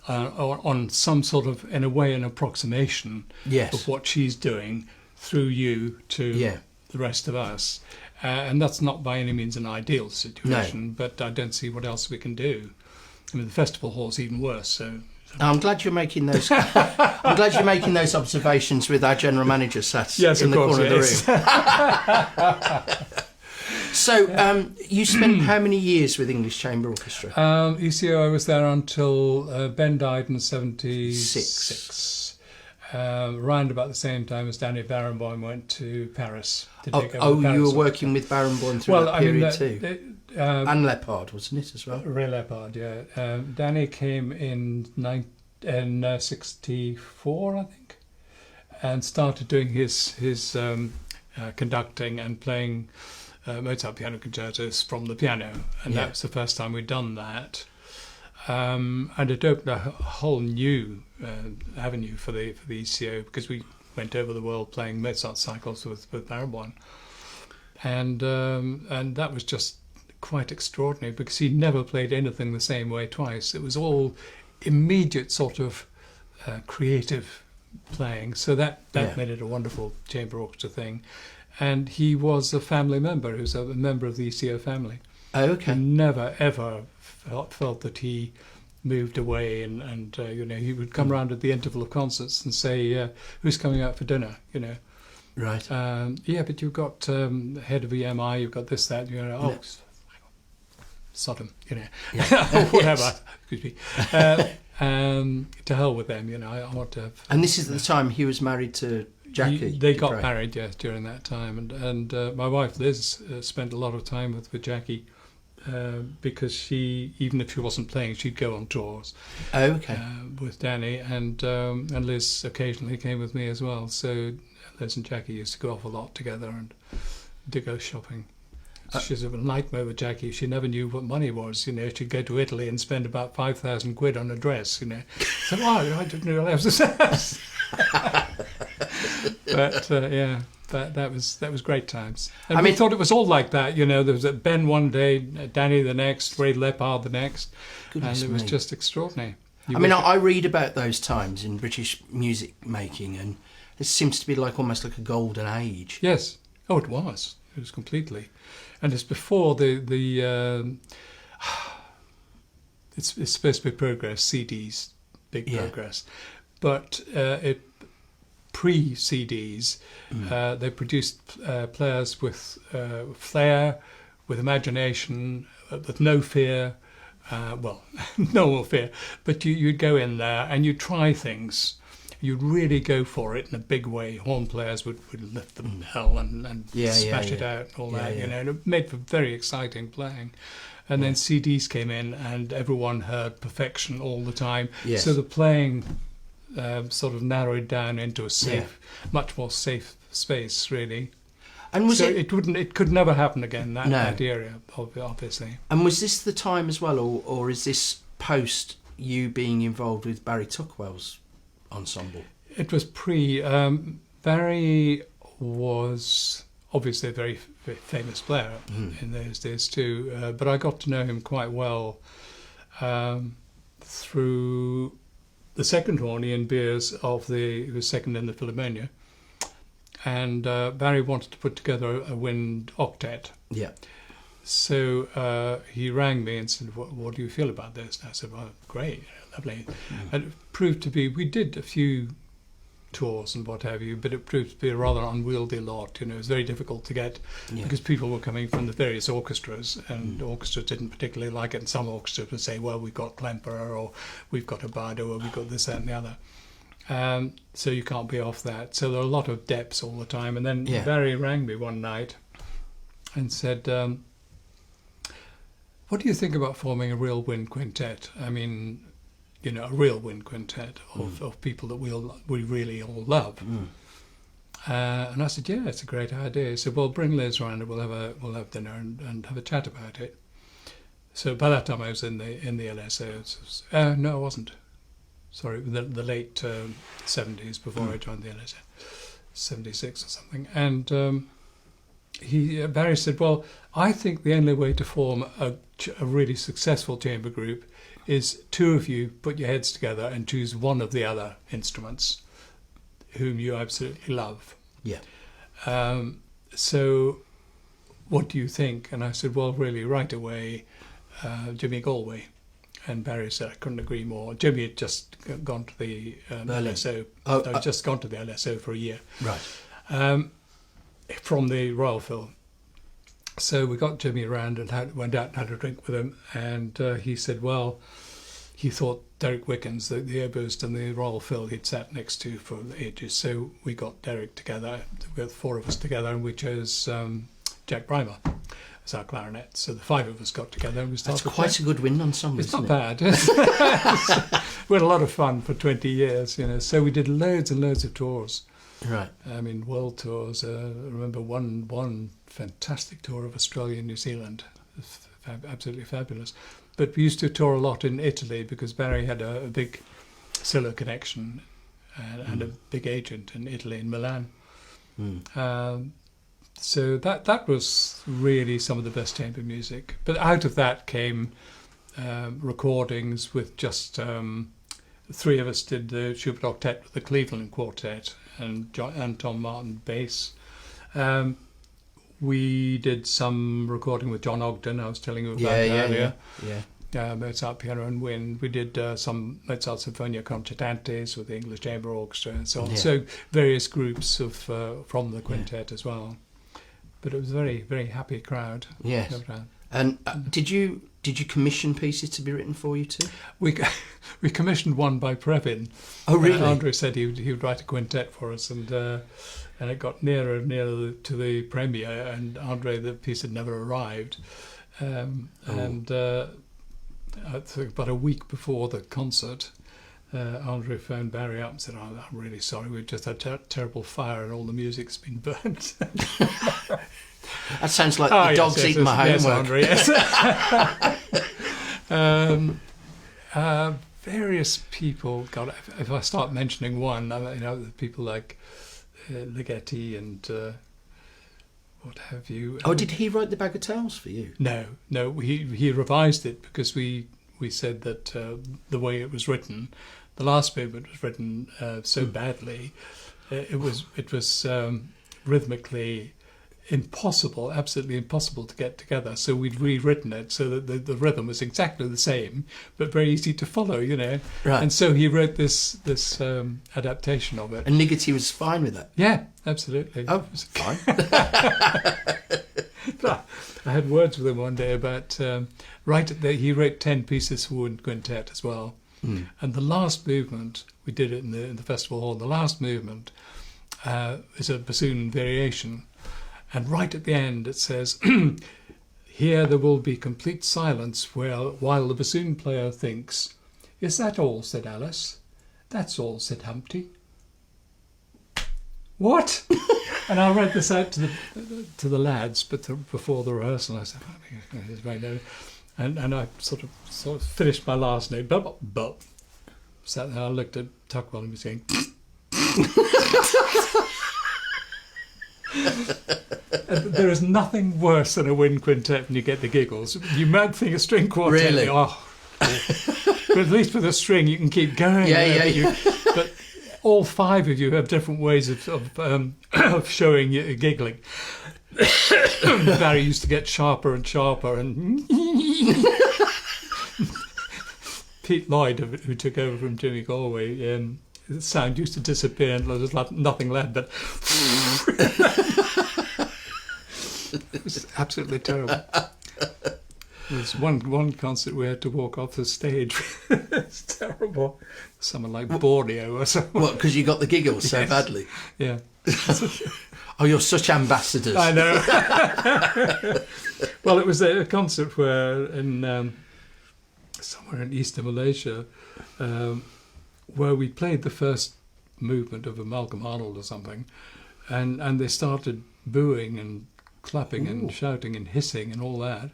Speaker 2: on some sort of, in a way, an approximation of what she's doing through you to the rest of us. And that's not by any means an ideal situation, but I don't see what else we can do. I mean, the festival hall's even worse. So
Speaker 1: I'm glad you're making those. I'm glad you're making those observations with our general manager sat in the corner of the room. So, you spent how many years with English Chamber Orchestra?
Speaker 2: ECO, I was there until Ben died in '76. Around about the same time as Danny Barenboim went to Paris to take over Paris.
Speaker 1: You were working with Barenboim through that period too? And Leppard, wasn't it, as well?
Speaker 2: Ray Leppard, yeah. Danny came in 64, I think, and started doing his conducting and playing Mozart piano concertos from the piano, and that was the first time we'd done that. And it opened a whole new avenue for the ECO, because we went over the world playing Mozart cycles with Barenboim, and that was just quite extraordinary, because he never played anything the same way twice. It was all immediate sort of creative playing, so that made it a wonderful chamber orchestra thing. And he was a family member. He was a member of the ECO family.
Speaker 1: Oh, okay.
Speaker 2: He never ever felt that he moved away, and he would come round at the interval of concerts and say, "Who's coming out for dinner?"
Speaker 1: Right.
Speaker 2: But you've got head of EMI, you've got this, that. Sodom, or whatever. Excuse me. To hell with them, I want to have.
Speaker 1: And this is the time he was married to Jackie.
Speaker 2: They got married, yes, during that time, and my wife Liz spent a lot of time with Jackie, because she, even if she wasn't playing, she'd go on tours.
Speaker 1: Oh, okay.
Speaker 2: With Danny, and Liz occasionally came with me as well. So Liz and Jackie used to go off a lot together and to go shopping. She's a nightmare with Jackie. She never knew what money was. She'd go to Italy and spend about 5,000 quid on a dress. So, I didn't realise this. But that was great times. And we thought it was all like that. There was Ben one day, Danny the next, Ray Leppard the next, and it was just extraordinary.
Speaker 1: I read about those times in British music making, and it seems to be almost like a golden age.
Speaker 2: Yes. Oh, it was. It was completely. And it's before the it's supposed to be Progress, CDs, big Progress. But pre-CDs, they produced players with flair, with imagination, with no fear. No fear. But you'd go in there and you'd try things. You'd really go for it in a big way. Horn players would lift the bell and smash it out and all that. And it made for very exciting playing. And then CDs came in and everyone heard perfection all the time.
Speaker 1: Yes.
Speaker 2: So the playing sort of narrowed down into a safe, much more safe space, really.
Speaker 1: And
Speaker 2: it could never happen again, that area, obviously.
Speaker 1: And was this the time as well, or is this post you being involved with Barry Tuckwell's ensemble?
Speaker 2: It was pre. Barry was obviously a very, very famous player in those days too, but I got to know him quite well through the second horn, Ian Beers, who was second in the Philharmonia, and Barry wanted to put together a wind octet.
Speaker 1: Yeah.
Speaker 2: So he rang me and said, what do you feel about this? And I said, well, great, lovely. And it proved to be, we did a few tours and what have you, but it proved to be a rather unwieldy lot. It was very difficult to get because people were coming from the various orchestras, and orchestras didn't particularly like it. And some orchestras would say, well, we've got Klemperer, or we've got Abado, or we've got this, that and the other. So you can't be off that. So there are a lot of depths all the time. And then Barry rang me one night and said, what do you think about forming a real wind quintet? I mean, a real wind quintet of people that we really all love. And I said, yeah, it's a great idea. He said, well, bring Liz around and we'll have dinner and have a chat about it. So by that time I was in the LSO. No, I wasn't. Sorry, the late 70s before I joined the LSO, 76 or something. And Barry said, well, I think the only way to form a really successful chamber group is two of you put your heads together and choose one of the other instruments whom you absolutely love.
Speaker 1: Yeah.
Speaker 2: So what do you think? And I said, well, really, right away, Jimmy Galway. And Barry said, I couldn't agree more. Jimmy had just gone to the LSO. Just gone to the LSO for a year.
Speaker 1: Right.
Speaker 2: From the Royal Phil. So we got Jimmy around and went out and had a drink with him. And he said, well, he thought Derek Wickens, the oboist and the Royal Phil he'd sat next to for ages. So we got Derek together, with four of us together, and we chose Jack Brymer as our clarinet. So the five of us got together and we started.
Speaker 1: That's quite a good wind ensemble,
Speaker 2: It's not bad. We had a lot of fun for 20 years, So we did loads and loads of tours.
Speaker 1: Right.
Speaker 2: I mean, world tours. I remember one fantastic tour of Australia and New Zealand. Absolutely fabulous. But we used to tour a lot in Italy because Barry had a big Silla connection and a big agent in Italy, in Milan. So that was really some of the best chamber music. But out of that came recordings with just three of us did the Schubert Octet with the Cleveland Quartet and Tom Martin bass. We did some recording with John Ogden, I was telling you about earlier.
Speaker 1: Yeah.
Speaker 2: Mozart Piano and Wind. We did some Mozart Sinfonia Concertantes with the English Chamber Orchestra and so on.
Speaker 1: Yeah.
Speaker 2: So various groups of from the quintet as well. But it was a very, very happy crowd.
Speaker 1: Yes. And did you commission pieces to be written for you too?
Speaker 2: We commissioned one by Previn.
Speaker 1: Oh, really?
Speaker 2: Andre said he would write a quintet for us, and it got nearer and nearer to the premiere, and Andre, the piece had never arrived. And I think about a week before the concert, Andre phoned Barry up and said, I'm really sorry, we've just had terrible fire and all the music's been burnt.
Speaker 1: That sounds like the dog's eating my homework.
Speaker 2: Yes, Andre, yes. Various people, God, if I start mentioning one, the people like Ligeti and what have you.
Speaker 1: Oh, did he write the Bagatelles for you?
Speaker 2: No, he revised it because we said that the way it was written, the last movement was written so badly, it was rhythmically impossible, absolutely impossible to get together. So we'd rewritten it so that the rhythm was exactly the same, but very easy to follow, Right. And so he wrote this adaptation of it.
Speaker 1: And Ligeti was fine with that?
Speaker 2: Yeah, absolutely.
Speaker 1: Oh, fine.
Speaker 2: I had words with him one day about he wrote 10 pieces for wind quintet as well. And the last movement, we did it in the festival hall, the last movement is a bassoon variation. And right at the end it says, here there will be complete silence while the bassoon player thinks. Is that all? Said Alice. That's all, said Humpty. What? And I read this out to the lads, but before the rehearsal, I said, it's very no. And I sort of finished my last note. But sat there, I looked at Tuckwell and he was going. There is nothing worse than a wind quintet when you get the giggles. You might think a string quartet.
Speaker 1: Really?
Speaker 2: But at least with a string you can keep going.
Speaker 1: Yeah.
Speaker 2: But all five of you have different ways of showing you giggling. Barry used to get sharper and sharper, and Pete Lloyd, who took over from Jimmy Galway, the sound used to disappear and there was nothing left but it was absolutely terrible. There was one concert we had to walk off the stage. It's terrible. Someone like Borneo or something.
Speaker 1: What, because you got the giggles so badly?
Speaker 2: Yeah.
Speaker 1: Oh, you're such ambassadors.
Speaker 2: I know. Well, it was a concert where somewhere in eastern Malaysia, where we played the first movement of a Malcolm Arnold or something, and they started booing and clapping
Speaker 1: Ooh.
Speaker 2: and shouting and hissing and all that.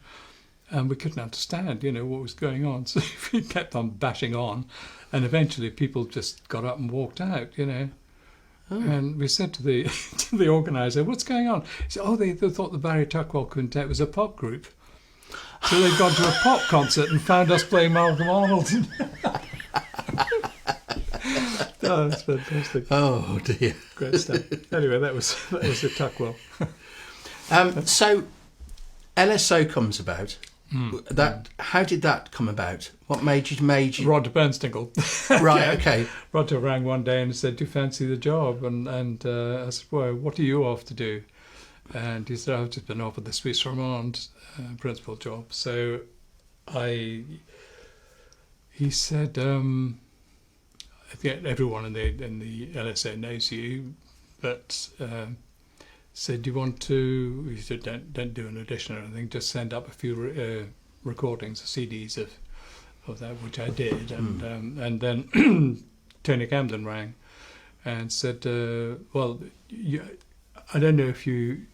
Speaker 2: And we couldn't understand, what was going on. So we kept on bashing on. And eventually people just got up and walked out,
Speaker 1: Oh.
Speaker 2: And we said to the to the organiser, what's going on? He said, they thought the Barry Tuckwell Quintet was a pop group. So they'd gone to a pop concert and found us playing Malcolm Arnold. Oh, that's fantastic.
Speaker 1: Oh, dear.
Speaker 2: Great stuff. Anyway, that was the Tuckwell.
Speaker 1: So LSO comes about. How did that come about? What made you?
Speaker 2: Roger Bernstinkle.
Speaker 1: Right. Okay.
Speaker 2: Roger rang one day and said, "Do you fancy the job?" And I said, "Well, what are you off to do?" And he said, "I've just been offered the Suisse Romande principal job." So he said, "I think everyone in the LSO knows you, but." Said, "Do you want to?" He said, "Don't do an audition or anything. Just send up a few recordings, CDs of that," which I did. And then Tony Camden rang and said, "Well, I don't know if you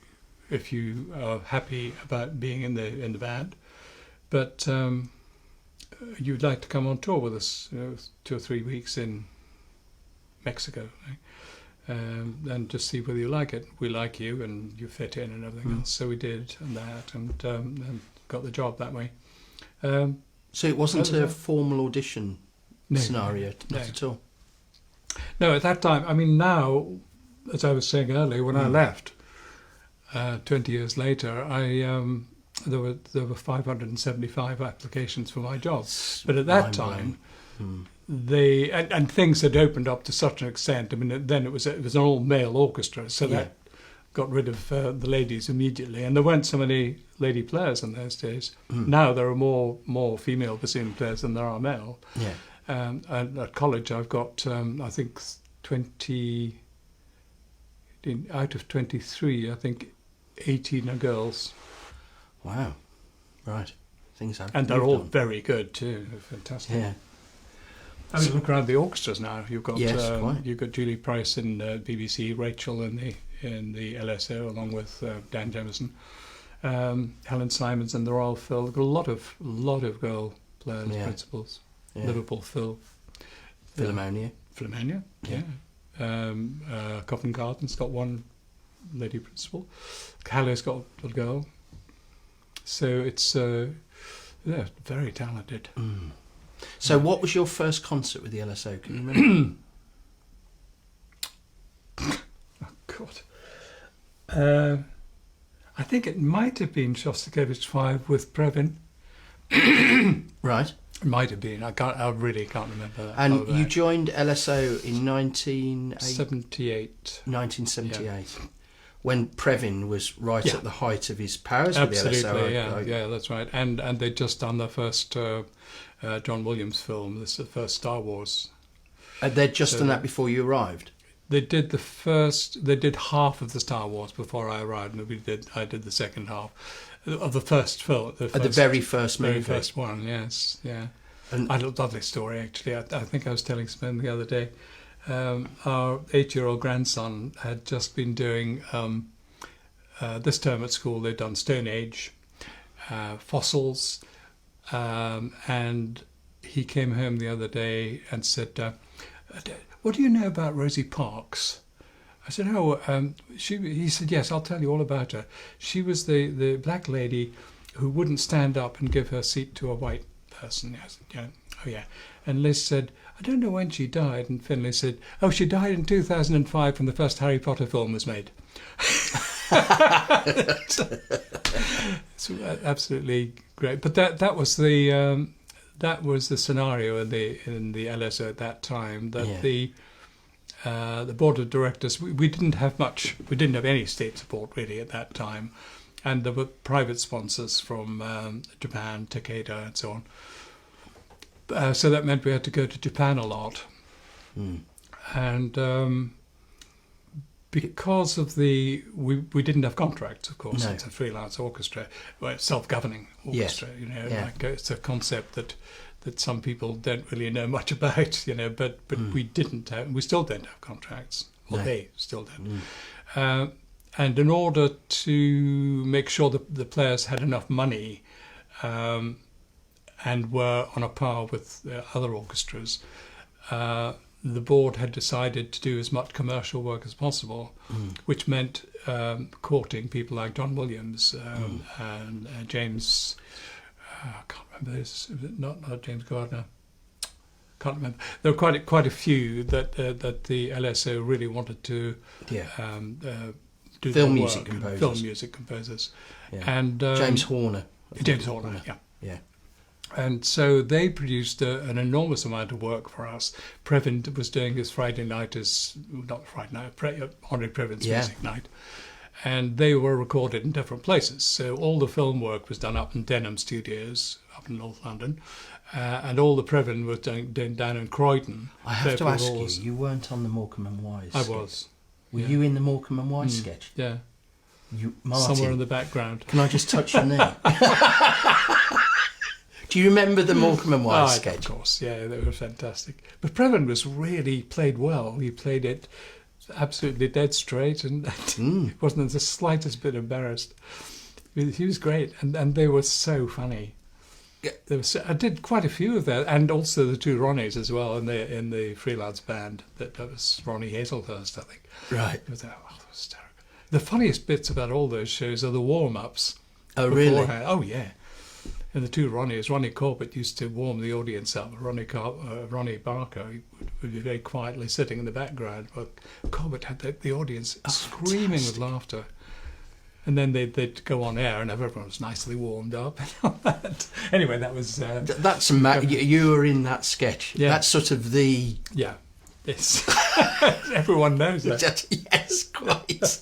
Speaker 2: are happy about being in the band, but you'd like to come on tour with us 2 or 3 weeks in Mexico." Right? And just see whether you like it. We like you, and you fit in, and everything else. So we did, and got the job that way.
Speaker 1: So it wasn't a formal audition scenario, not
Speaker 2: no.
Speaker 1: at all.
Speaker 2: No, at that time. I mean, now, as I was saying earlier, when I left, 20 years later, there were 575 applications for my job. But at that time. And things had opened up to such an extent. I mean, then it was an all-male orchestra, so that got rid of the ladies immediately. And there weren't so many lady players in those days. Now there are more female bassoon players than there are male.
Speaker 1: Yeah.
Speaker 2: And at college, I've got I think 20 out of 23. I think 18 are girls.
Speaker 1: Wow. Right. Things have.
Speaker 2: And they're all very good too. They're fantastic.
Speaker 1: Yeah.
Speaker 2: I mean, look around the orchestras now. You've got
Speaker 1: quite.
Speaker 2: Julie Price in BBC, Rachel in the LSO, along with Dan Jemison, Helen Simons in the Royal Phil. They've got a lot of girl players, principals.
Speaker 1: Yeah.
Speaker 2: Liverpool Phil,
Speaker 1: Philharmonia.
Speaker 2: Covent Garden's got one lady principal. Callow's got a girl. So it's very talented.
Speaker 1: So what was your first concert with the LSO? Can you remember?
Speaker 2: Oh, God. I think it might have been Shostakovich 5 with Previn.
Speaker 1: Right.
Speaker 2: It might have been. I really can't remember that.
Speaker 1: And you joined LSO in
Speaker 2: 1978.
Speaker 1: 1978. When Previn was right at the height of his powers
Speaker 2: Absolutely,
Speaker 1: with the LSO.
Speaker 2: Yeah, that's right. And they'd just done their first John Williams film. This is the first Star Wars.
Speaker 1: They'd just done that before you arrived?
Speaker 2: They did half of the Star Wars before I arrived, and I did the second half of the first film. The
Speaker 1: very first movie?
Speaker 2: Very first one, yes, yeah. And I had a lovely story, actually. I think I was telling Sven the other day. Our 8-year-old grandson had just been doing, this term at school, they'd done Stone Age, fossils, and he came home the other day and said, "What do you know about Rosie Parks?" I said, he said, "Yes, I'll tell you all about her. She was the black lady who wouldn't stand up and give her seat to a white person." I said, "Yeah, oh yeah." And Liz said, "I don't know when she died." And Finlay said, "Oh, she died in 2005 when the first Harry Potter film was made." It's absolutely great. But that was the scenario in the LSO at that time. That the board of directors, we didn't have much. We didn't have any state support really at that time, and there were private sponsors from Japan, Takeda, and so on. So that meant we had to go to Japan a lot, and because of we didn't have contracts, of course. No. It's a freelance orchestra, well, self-governing orchestra. Like it's a concept that some people don't really know much about. But we didn't have, we still don't have contracts. Well, they still don't. And in order to make sure that the players had enough money and were on a par with other orchestras, the board had decided to do as much commercial work as possible, which meant courting people like John Williams and James. I can't remember this. Not James Gardner. Can't remember. There were quite a few that the LSO really wanted to do
Speaker 1: film
Speaker 2: their
Speaker 1: music
Speaker 2: work.
Speaker 1: composers.
Speaker 2: Film music composers,
Speaker 1: Yeah.
Speaker 2: and
Speaker 1: James Horner.
Speaker 2: James Horner, yeah.
Speaker 1: Yeah.
Speaker 2: And so they produced an enormous amount of work for us. Previn was doing his Friday night Henri Previn's music night. And they were recorded in different places. So all the film work was done up in Denham Studios, up in North London. And all the Previn was done down in Croydon.
Speaker 1: I have to ask you weren't on the Morecambe and Wise
Speaker 2: I
Speaker 1: sketch.
Speaker 2: was.
Speaker 1: Were you in the Morecambe and Wise sketch?
Speaker 2: Yeah.
Speaker 1: Martin,
Speaker 2: somewhere in the background.
Speaker 1: Can I just touch your knee? Do you remember the Morecambe and Wise sketch?
Speaker 2: Of course, yeah, they were fantastic. But Previn was really played well. He played it absolutely dead straight and wasn't the slightest bit embarrassed. He was great, and they were so funny. I did quite a few of that, and also the two Ronnies as well in the freelance band. That was Ronnie Hazelhurst, I think.
Speaker 1: Right.
Speaker 2: That was terrible. The funniest bits about all those shows are the warm-ups.
Speaker 1: Oh, really?
Speaker 2: Beforehand. Oh, yeah. And the two Ronnies, Ronnie Corbett used to warm the audience up. Ronnie Barker would be very quietly sitting in the background, but Corbett had the audience screaming with laughter. And then they'd go on air, and everyone was nicely warmed up. Anyway, that was...
Speaker 1: That's you were in that sketch.
Speaker 2: Yeah.
Speaker 1: That's sort of the...
Speaker 2: Yeah. It's everyone knows that.
Speaker 1: Yes, quite.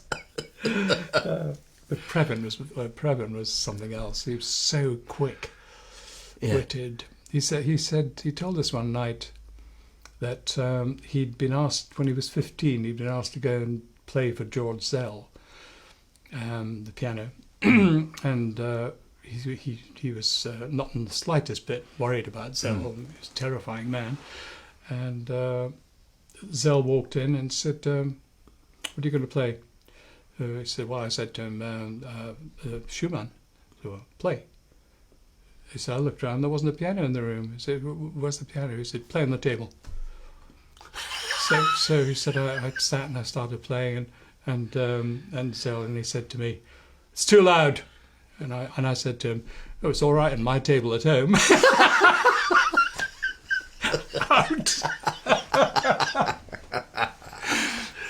Speaker 2: But Previn was something else. He was so quick-witted.
Speaker 1: Yeah.
Speaker 2: He told us one night that he'd been asked when he was 15. He'd been asked to go and play for George Zell, the piano, and he was not in the slightest bit worried about Zell. He was a terrifying man, and Zell walked in and said, "What are you going to play?" He said, well, I said to him, Schumann. So, play. He said, I looked around, there wasn't a piano in the room. He said, where's the piano? He said, play on the table. So he said, I sat and I started playing, and he said to me, it's too loud. And I said to him, oh, it's all right on my table at home. Out.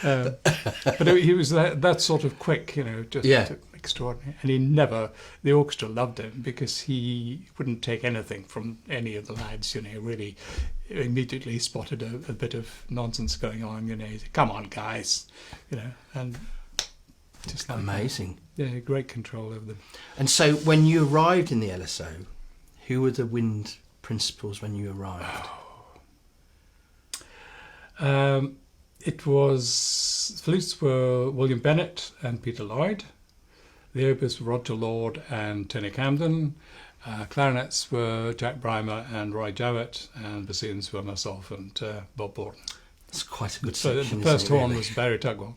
Speaker 2: But he was that sort of quick, just extraordinary. And the orchestra loved him because he wouldn't take anything from any of the lads, really immediately spotted a bit of nonsense going on, he said, come on, guys, and just like
Speaker 1: amazing.
Speaker 2: That. Yeah, great control over them.
Speaker 1: And so when you arrived in the LSO, who were the wind principals when you arrived?
Speaker 2: It was, flutes were William Bennett and Peter Lloyd. The oboes were Roger Lord and Tony Camden. Clarinets were Jack Brymer and Roy Jowett, and bassoons were myself and Bob Borton.
Speaker 1: That's quite a good
Speaker 2: So
Speaker 1: section.
Speaker 2: the first horn
Speaker 1: really?
Speaker 2: was Barry Tugwell.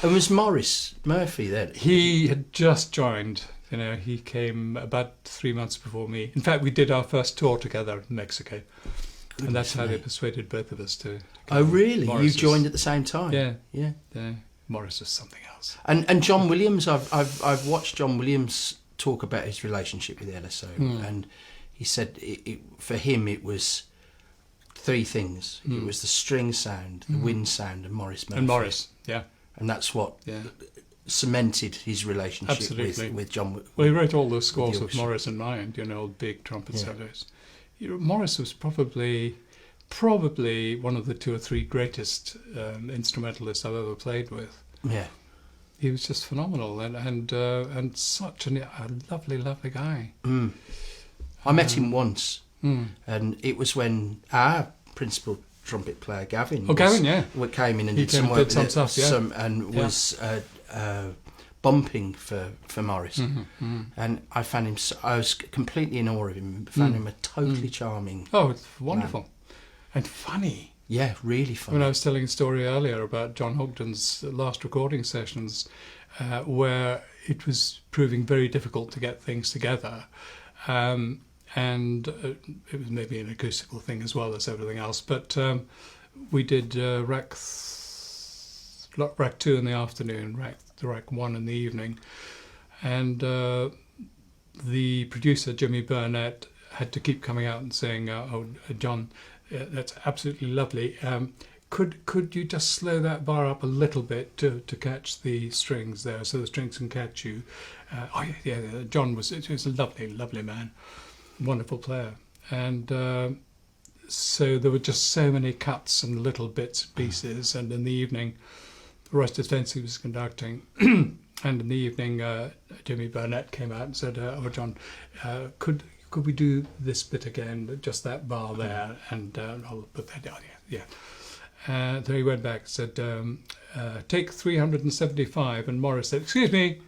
Speaker 1: And was Maurice Murphy then?
Speaker 2: He had just joined. He came about 3 months before me. In fact, we did our first tour together in Mexico. And that's how they persuaded both of us to.
Speaker 1: Oh, really?
Speaker 2: Morris
Speaker 1: You joined at the same time?
Speaker 2: Yeah.
Speaker 1: Yeah.
Speaker 2: Morris was something else.
Speaker 1: And John Williams, I've watched John Williams talk about his relationship with the LSO, and he said for him it was three things. It was the string sound, the wind sound, and Maurice Murphy.
Speaker 2: And Morris, yeah.
Speaker 1: And that's what cemented his relationship with John.
Speaker 2: Well, he wrote all the scores
Speaker 1: with
Speaker 2: of Morris and Ryan, old big trumpet solos. Morris was probably one of the two or three greatest instrumentalists I've ever played with.
Speaker 1: Yeah,
Speaker 2: he was just phenomenal and such a lovely, lovely guy.
Speaker 1: I met him once, and it was when our principal trumpet player Gavin. Came in and did some work
Speaker 2: with stuff,
Speaker 1: was bumping for Morris, and I found him. I was completely in awe of him. Found him a totally charming.
Speaker 2: Oh, it's wonderful, and funny.
Speaker 1: Yeah, really funny.
Speaker 2: When I was telling a story earlier about John Ogden's last recording sessions, where it was proving very difficult to get things together, and it was maybe an acoustical thing as well as everything else. But we did rack 2 in the afternoon, rack 1 in the evening, and the producer Jimmy Burnett had to keep coming out and saying, John, that's absolutely lovely. Could you just slow that bar up a little bit to catch the strings there, so the strings can catch you? Yeah. John was a lovely man, wonderful player, and so there were just so many cuts and little bits and pieces. And in the evening, Royce Despensky was conducting, and in the evening, Jimmy Burnett came out and said, John, could we do this bit again, just that bar there, and I'll put that down. Yeah. So he went back and said, take 375, and Morris said, excuse me.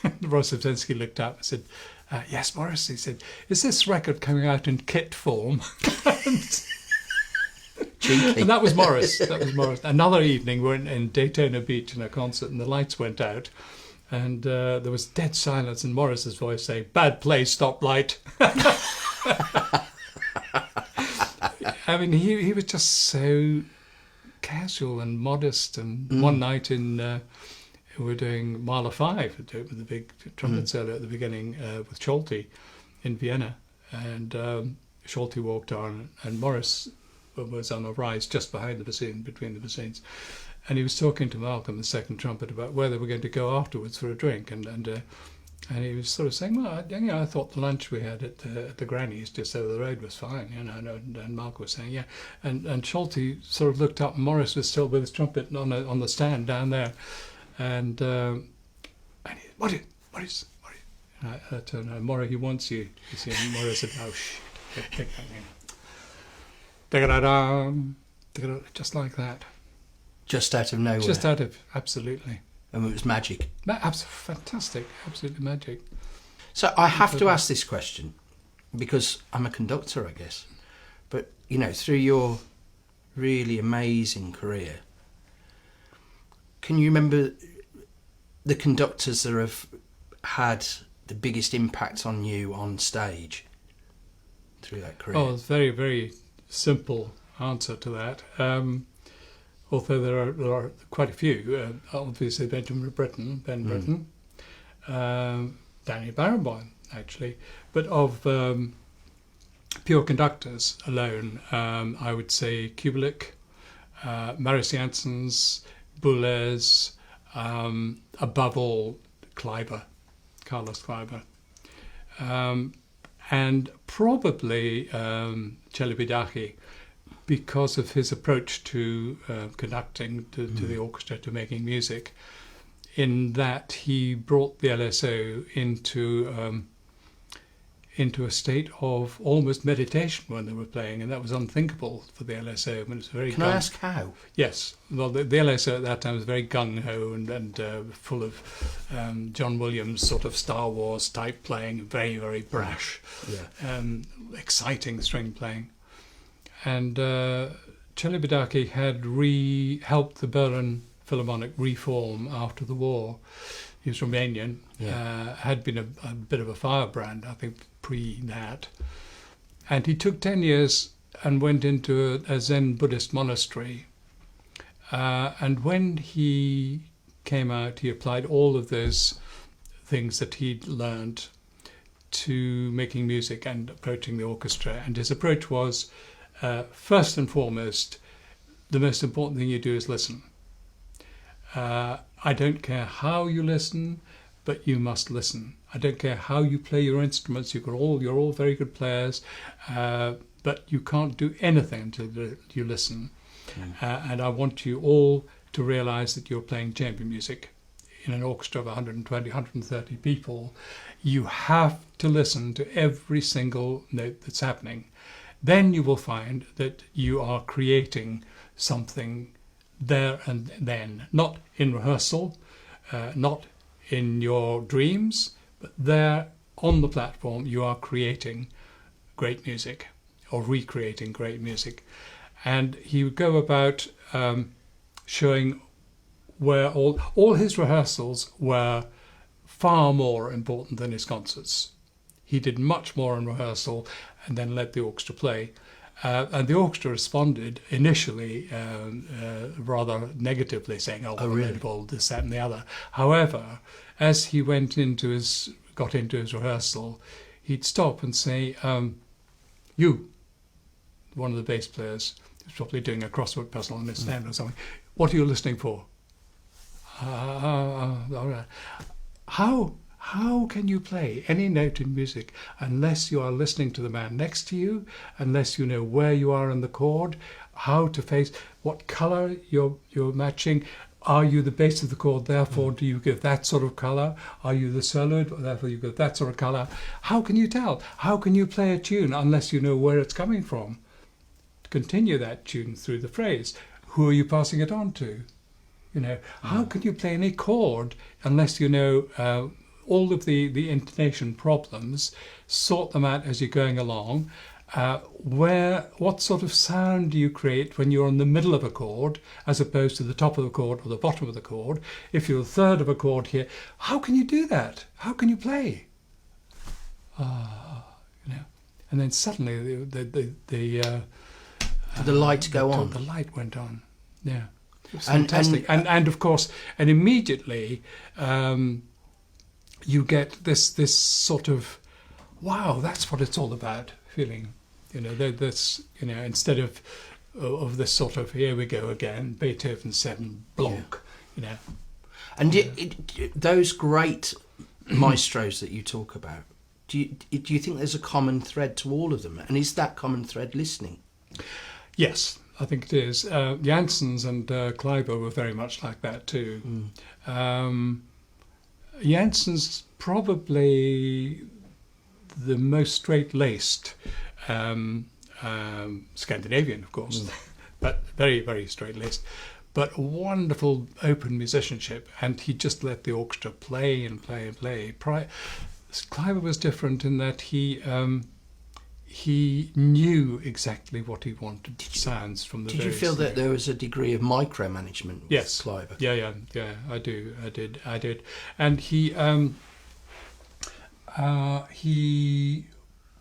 Speaker 2: And Royce Despensky looked up and said, yes, Morris. He said, is this record coming out in kit form? And that was Morris. Another evening, we're in Daytona Beach in a concert, and the lights went out, and there was dead silence, and Morris's voice saying, "Bad play, stop light." I mean, he was just so casual and modest. And one night we were doing Mahler 5 with the big trumpet solo at the beginning with Scholti in Vienna, and Scholti walked on, and Morris was on a rise just behind the bassoon, between the bassoons, and he was talking to Malcolm, the second trumpet, about where they were going to go afterwards for a drink, and he was sort of saying, well, I thought the lunch we had at the Granny's just over the road was fine, and Malcolm was saying, yeah, and Scholti sort of looked up, and Morris was still with his trumpet on the stand down there, and he, what is? And I turned around, Morris, he wants you. You see, and Morris said, oh shit, take that in. Just like that.
Speaker 1: Just out of nowhere.
Speaker 2: Absolutely.
Speaker 1: And it was magic.
Speaker 2: Fantastic, absolutely magic.
Speaker 1: So I have to ask this question, because I'm a conductor, I guess. But, through your really amazing career, can you remember the conductors that have had the biggest impact on you on stage through that career?
Speaker 2: Oh, it's very, very simple answer to that. Although there are quite a few. Obviously, Ben Britten, Danny Barenboim, actually. But of pure conductors alone, I would say Kubelik, Marius Janssens, Boulez, above all, Carlos Kleiber. And probably Celibidache, because of his approach to conducting, to the orchestra, to making music, in that he brought the LSO into a state of almost meditation when they were playing, and that was unthinkable for the LSO. When it's very
Speaker 1: Can I ask how?
Speaker 2: Yes, well, the LSO at that time was very gung-ho and full of John Williams sort of Star Wars type playing, very, very brash, exciting string playing. And Celibidache had helped the Berlin Philharmonic reform after the war. He was Romanian, had been a bit of a firebrand, I think, pre that. And he took 10 years and went into a Zen Buddhist monastery. And when he came out, he applied all of those things that he'd learned to making music and approaching the orchestra. And his approach was, first and foremost, the most important thing you do is listen. I don't care how you listen, but you must listen. I don't care how you play your instruments. You're all very good players, but you can't do anything until you listen. And I want you all to realize that you're playing chamber music in an orchestra of 120, 130 people. You have to listen to every single note that's happening. Then you will find that you are creating something there and then, not in rehearsal, not in your dreams, but there on the platform you are creating great music or recreating great music. and he would go about showing where all his rehearsals were far more important than his concerts. He did much more in rehearsal and then let the orchestra play. And the orchestra responded initially rather negatively, saying, "Oh, really? This, that, and the other." However, as he got into his rehearsal, he'd stop and say, "You," one of the bass players, who's probably doing a crossword puzzle on his stand or something, "what are you listening for?" All right. How can you play any note in music unless you are listening to the man next to you, unless you know where you are in the chord, how to face, what colour you're matching? Are you the base of the chord, therefore do you give that sort of colour? Are you the soloid, therefore you give that sort of colour? How can you tell? How can you play a tune unless you know where it's coming from? To continue that tune through the phrase, who are you passing it on to? You know, how can you play any chord unless you know all of the intonation problems, sort them out as you're going along? What sort of sound do you create when you're in the middle of a chord as opposed to the top of the chord or the bottom of the chord? If you're a third of a chord here, how can you do that? How can you play? You know, and then suddenly the
Speaker 1: light go on.
Speaker 2: The light went on. Yeah. It's fantastic. And of course, and immediately you get this sort of, wow, that's what it's all about feeling. You know, this, you know, instead of this sort of, here we go again, Beethoven 7, Blanc, you know.
Speaker 1: And those great maestros that you talk about, do you think there's a common thread to all of them? And is that common thread listening?
Speaker 2: Yes, I think it is. Janssens and Kleiber were very much like that too. Janssens probably the most straight-laced Scandinavian, of course, but very, very straight-laced, but wonderful open musicianship, and he just let the orchestra play and play and play. Kleiber was different in that he knew exactly what he wanted sounds from the.
Speaker 1: Did you feel that there was a degree of micromanagement with Kleiber?
Speaker 2: Yeah, I did, and he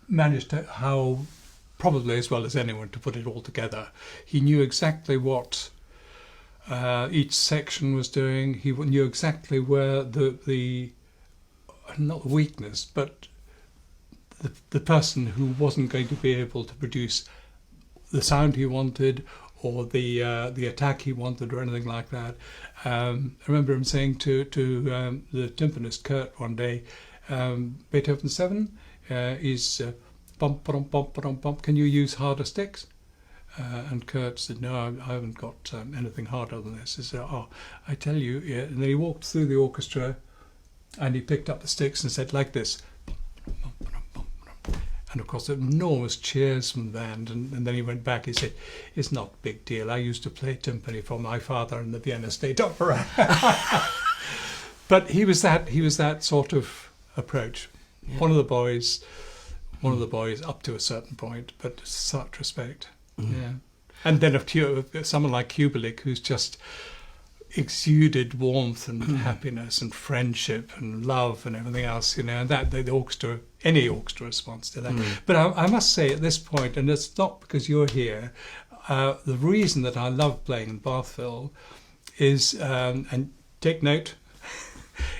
Speaker 2: managed to, how probably as well as anyone, to put it all together. He knew exactly what each section was doing. He knew exactly where the not weakness, but the person who wasn't going to be able to produce the sound he wanted or the attack he wanted or anything like that. I remember him saying to the timpanist Kurt one day, Beethoven 7 is bump, bump, bump, bump, bump. Can you use harder sticks? And Kurt said, "No, I haven't got anything harder than this." He said, "Oh, I tell you." Yeah. And then he walked through the orchestra and he picked up the sticks and said, like this. And of course, enormous cheers from the band. And then he went back. He said, "It's not a big deal. I used to play timpani for my father in the Vienna State Opera." But he was that sort of approach. Yeah. One of the boys up to a certain point, but such respect. Yeah. And then someone like Kubelik, who's just exuded warmth and happiness and friendship and love and everything else, you know, and that the orchestra, any orchestra responds to that. But I must say at this point, and it's not because you're here, the reason that I love playing in Bathville is, and take note,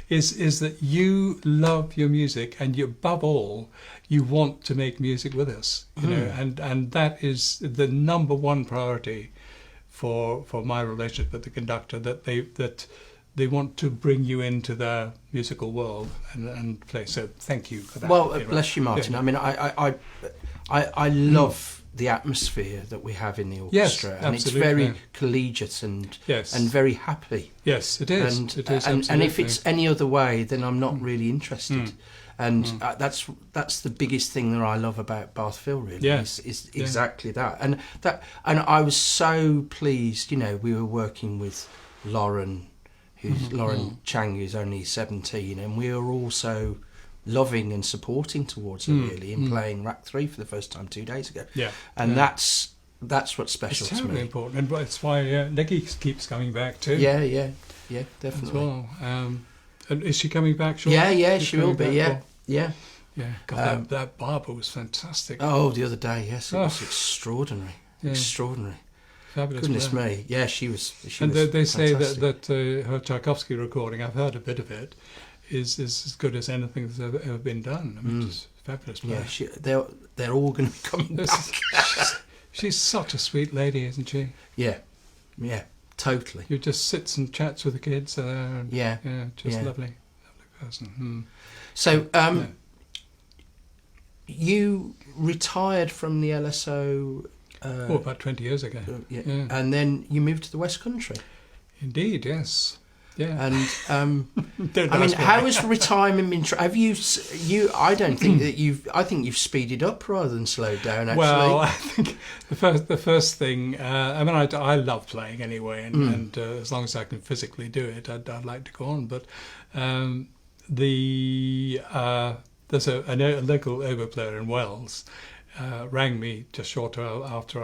Speaker 2: is that you love your music, and you, above all, you want to make music with us, you know, and that is the number one priority for my relationship with the conductor, that they want to bring you into their musical world and play. So thank you for that.
Speaker 1: Well, bless you, Martin. Yeah. I mean, I love the atmosphere that we have in the orchestra,
Speaker 2: yes,
Speaker 1: and it's very collegiate and very happy.
Speaker 2: Yes, it is.
Speaker 1: And if it's any other way, then I'm not really interested. And that's the biggest thing that I love about Bathville, really.
Speaker 2: Yes.
Speaker 1: Is exactly that. And I was so pleased. You know, we were working with Lauren, Lauren Chang, who's only 17, and we were also loving and supporting towards her, really, in playing Rack 3 for the first time 2 days ago.
Speaker 2: Yeah.
Speaker 1: And that's That's what's special
Speaker 2: It's
Speaker 1: to
Speaker 2: terribly
Speaker 1: me.
Speaker 2: important, and it's why Nikki keeps coming back too.
Speaker 1: Yeah,
Speaker 2: as
Speaker 1: definitely.
Speaker 2: well. And is she coming back shortly?
Speaker 1: Yeah,
Speaker 2: She's
Speaker 1: she will
Speaker 2: coming
Speaker 1: be.
Speaker 2: back,
Speaker 1: Yeah.
Speaker 2: yeah. God, that Barbara was fantastic.
Speaker 1: Oh, the other day, yes, it
Speaker 2: Oh.
Speaker 1: was extraordinary.
Speaker 2: Yeah.
Speaker 1: Extraordinary.
Speaker 2: Fabulous.
Speaker 1: Goodness
Speaker 2: player.
Speaker 1: me. Yeah, she was.
Speaker 2: And they say
Speaker 1: fantastic.
Speaker 2: that her Tchaikovsky recording, I've heard a bit of it, is as good as anything that's ever been done. I mean, just fabulous player.
Speaker 1: Yeah, they're all going to be coming back.
Speaker 2: She's such a sweet lady, isn't she?
Speaker 1: Yeah, totally.
Speaker 2: Who just sits and chats with the kids. And,
Speaker 1: Yeah.
Speaker 2: just
Speaker 1: Yeah.
Speaker 2: lovely person.
Speaker 1: So,
Speaker 2: Yeah.
Speaker 1: you retired from the LSO.
Speaker 2: About 20 years ago.
Speaker 1: Yeah.
Speaker 2: Yeah.
Speaker 1: And then you moved to the West Country.
Speaker 2: Indeed, yes. Yeah.
Speaker 1: And
Speaker 2: Don't
Speaker 1: I mean,
Speaker 2: ask why.
Speaker 1: how has retirement been? Have you? I don't think that you've. I think you've speeded up rather than slowed down. Actually.
Speaker 2: Well, I think the first thing. I mean, I love playing anyway, and as long as I can physically do it, I'd like to go on. But there's a local oboe player in Wells. Rang me just short after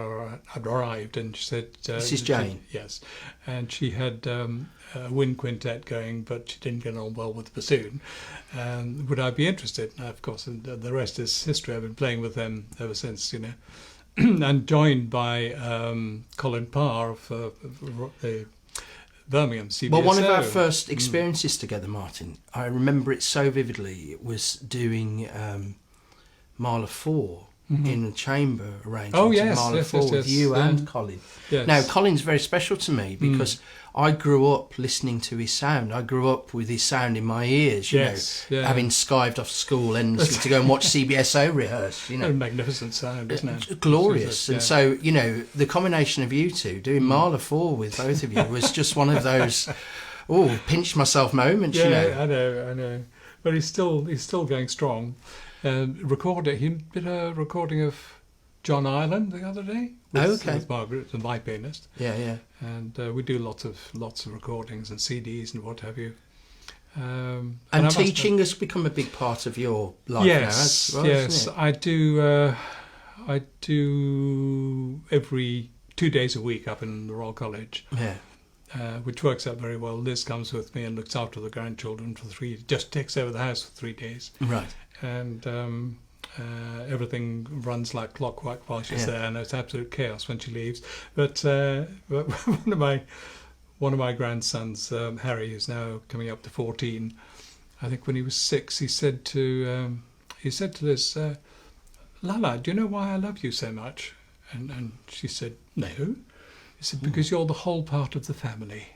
Speaker 2: I'd arrived, and she said,
Speaker 1: This is Jane.
Speaker 2: Yes, and she had a wind quintet going, but she didn't get on well with the bassoon. Would I be interested? And of course, and the rest is history. I've been playing with them ever since, and joined by Colin Parr of the Birmingham CBSO.
Speaker 1: Well, one of our first experiences together, Martin, I remember it so vividly, it was doing Mahler 4 in a chamber arrangement.
Speaker 2: Oh, yes,
Speaker 1: Mahler
Speaker 2: yes,
Speaker 1: 4
Speaker 2: yes,
Speaker 1: with
Speaker 2: yes,
Speaker 1: you
Speaker 2: yeah.
Speaker 1: and Colin.
Speaker 2: Yes.
Speaker 1: Now, Colin's very special to me because I grew up listening to his sound. I grew up with his sound in my ears,
Speaker 2: Yes, yeah.
Speaker 1: having skived off school endlessly to go and watch CBSO rehearse,
Speaker 2: A magnificent sound, isn't it?
Speaker 1: glorious.
Speaker 2: Yeah.
Speaker 1: And so, the combination of you two doing Mahler 4 with both of you was just one of those pinch myself moments.
Speaker 2: Yeah, I know. But he's still going strong. He did a recording of John Ireland the other day. With Margaret, my pianist.
Speaker 1: Yeah.
Speaker 2: And we do lots of recordings and CDs and what have you.
Speaker 1: And
Speaker 2: I
Speaker 1: teaching has become a big part of your life now as well,
Speaker 2: yes,
Speaker 1: isn't it?
Speaker 2: I do every 2 days a week up in the Royal College.
Speaker 1: Yeah.
Speaker 2: Which works out very well. Liz comes with me and looks after the grandchildren just takes over the house for 3 days.
Speaker 1: Right.
Speaker 2: And everything runs like clockwork while she's there, and it's absolute chaos when she leaves. But one of my grandsons, Harry, who's now coming up to 14, I think when he was 6, he said to Liz, "Lala, do you know why I love you so much?" And she said, "No." He said, "Because you're the whole part of the family."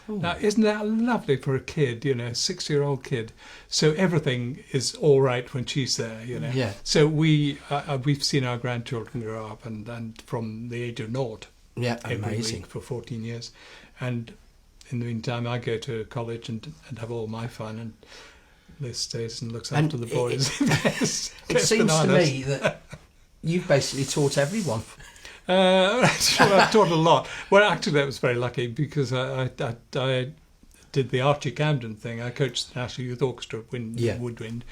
Speaker 1: Ooh.
Speaker 2: Now, isn't that lovely for a kid, a 6-year-old kid? So everything is all right when she's there,
Speaker 1: Yeah.
Speaker 2: So we've seen our grandchildren grow up, and from the age of 0
Speaker 1: Yeah,
Speaker 2: every
Speaker 1: amazing.
Speaker 2: week for 14 years. And in the meantime, I go to college and have all my fun, and Liz stays and looks
Speaker 1: And
Speaker 2: after the boys.
Speaker 1: It seems to me that you've basically taught everyone.
Speaker 2: I've taught a lot. Well, actually, that was very lucky because I did the Archie Camden thing. I coached the National Youth Orchestra at Woodwind,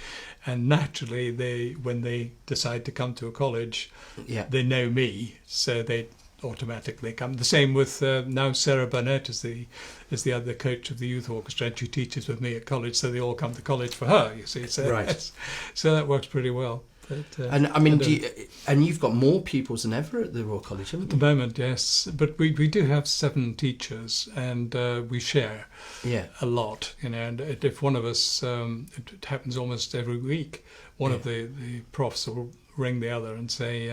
Speaker 2: and naturally, when they decide to come to a college, they know me, so they automatically come. The same with now Sarah Burnett is the other coach of the youth orchestra, and she teaches with me at college, so they all come to college for her. You see, so
Speaker 1: Right.
Speaker 2: so that works pretty well. But,
Speaker 1: And I mean, you've got more pupils than ever at the Royal College, haven't
Speaker 2: at the
Speaker 1: you?
Speaker 2: moment, yes, but we do have 7 teachers, and we share a lot, and if one of us, it happens almost every week, one of the profs will ring the other and say,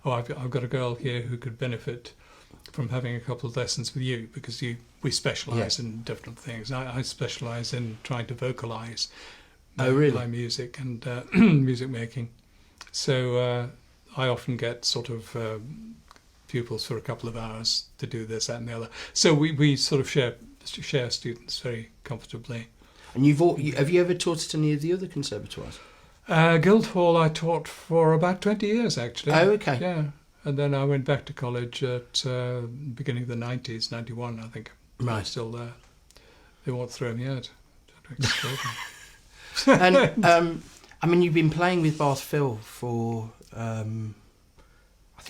Speaker 2: I've got a girl here who could benefit from having a couple of lessons with you, because we specialise in different things. I specialise in trying to vocalise my music and music making. So I often get sort of pupils for a couple of hours to do this, that and the other. So we sort of share students very comfortably.
Speaker 1: And have you ever taught at any of the other conservatoires?
Speaker 2: Guildhall I taught for about 20 years, actually.
Speaker 1: Oh, okay.
Speaker 2: Yeah. And then I went back to college at beginning of the 90s, 91, I think.
Speaker 1: Right.
Speaker 2: I'm still there. They won't throw me out.
Speaker 1: And I mean, you've been playing with Bath Phil for I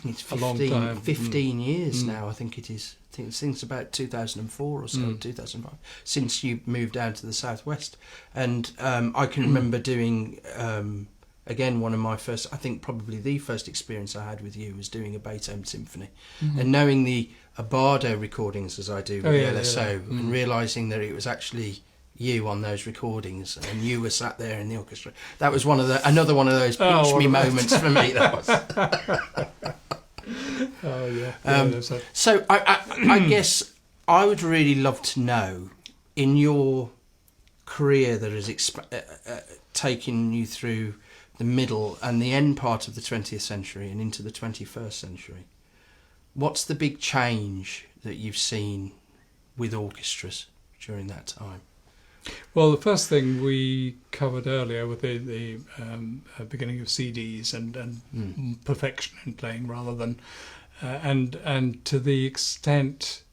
Speaker 1: think it's
Speaker 2: A long
Speaker 1: 15,
Speaker 2: time.
Speaker 1: 15 years now. I think it is. I think since about 2004 or so, 2005, since you moved down to the southwest. And I can remember doing, again, one of my first, I think probably the first experience I had with you was doing a Beethoven symphony. And knowing the Abardo recordings as I do with the LSO, and realising that it was actually you on those recordings and you were sat there in the orchestra. That was another one of those pinch me moments for me. That was.
Speaker 2: Oh yeah.
Speaker 1: So I guess I would really love to know, in your career that has taken you through the middle and the end part of the 20th century and into the 21st century, what's the big change that you've seen with orchestras during that time?
Speaker 2: Well, the first thing we covered earlier with the beginning of CDs and perfection in playing rather than and to the extent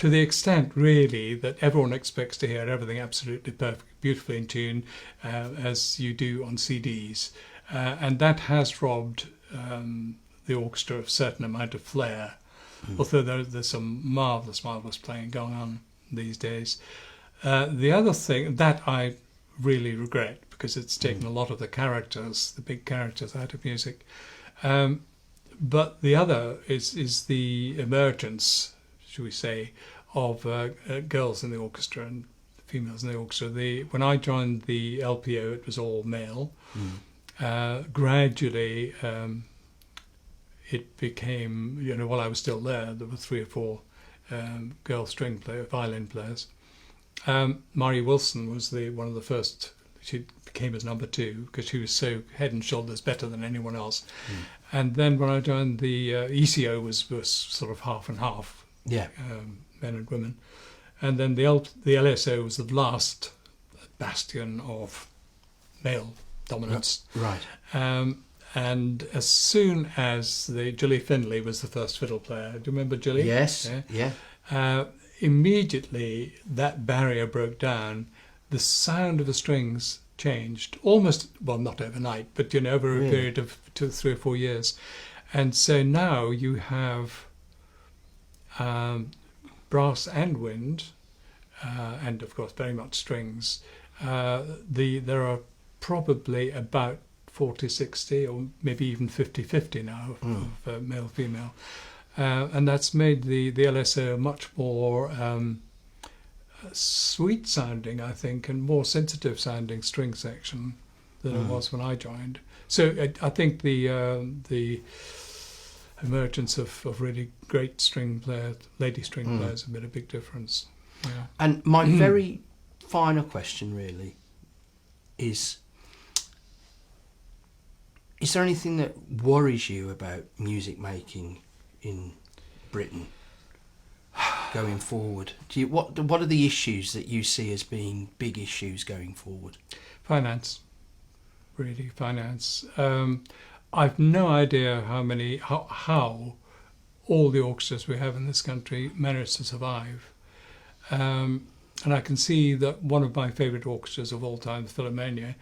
Speaker 2: really that everyone expects to hear everything absolutely perfect, beautifully in tune, as you do on CDs, and that has robbed the orchestra of a certain amount of flair. Although there's some marvelous playing going on these days. The other thing that I really regret, because it's taken a lot of the big characters out of music. But the other is the emergence, should we say, of girls in the orchestra and females in the orchestra. When I joined the LPO, it was all male. Gradually, it became, while I was still there were 3 or 4 girl violin players. Mari Wilson was one of the first. She became as number 2 because she was so head and shoulders better than anyone else. And then when I joined the ECO was sort of half and half, men and women. And then the LSO was the last bastion of male dominance.
Speaker 1: Right.
Speaker 2: And as soon as Gilly Finlay was the first fiddle player, do you remember Gilly?
Speaker 1: Yes. Yeah.
Speaker 2: Immediately that barrier broke down. The sound of the strings changed almost, well, not overnight, but over a period of 2, 3 or 4 years. And so now you have brass and wind, and of course very much strings. There are probably about 40-60 or maybe even 50-50 now of male-female. And that's made the LSO much more sweet sounding, I think, and more sensitive sounding string section than it was when I joined. So I think the emergence of really great lady string players have made a big difference. Yeah.
Speaker 1: And my very final question really is there anything that worries you about music making in Britain going forward? What are the issues that you see as being big issues going forward?
Speaker 2: Finance. I've no idea how all the orchestras we have in this country manage to survive. And I can see that one of my favourite orchestras of all time, the Philharmonia,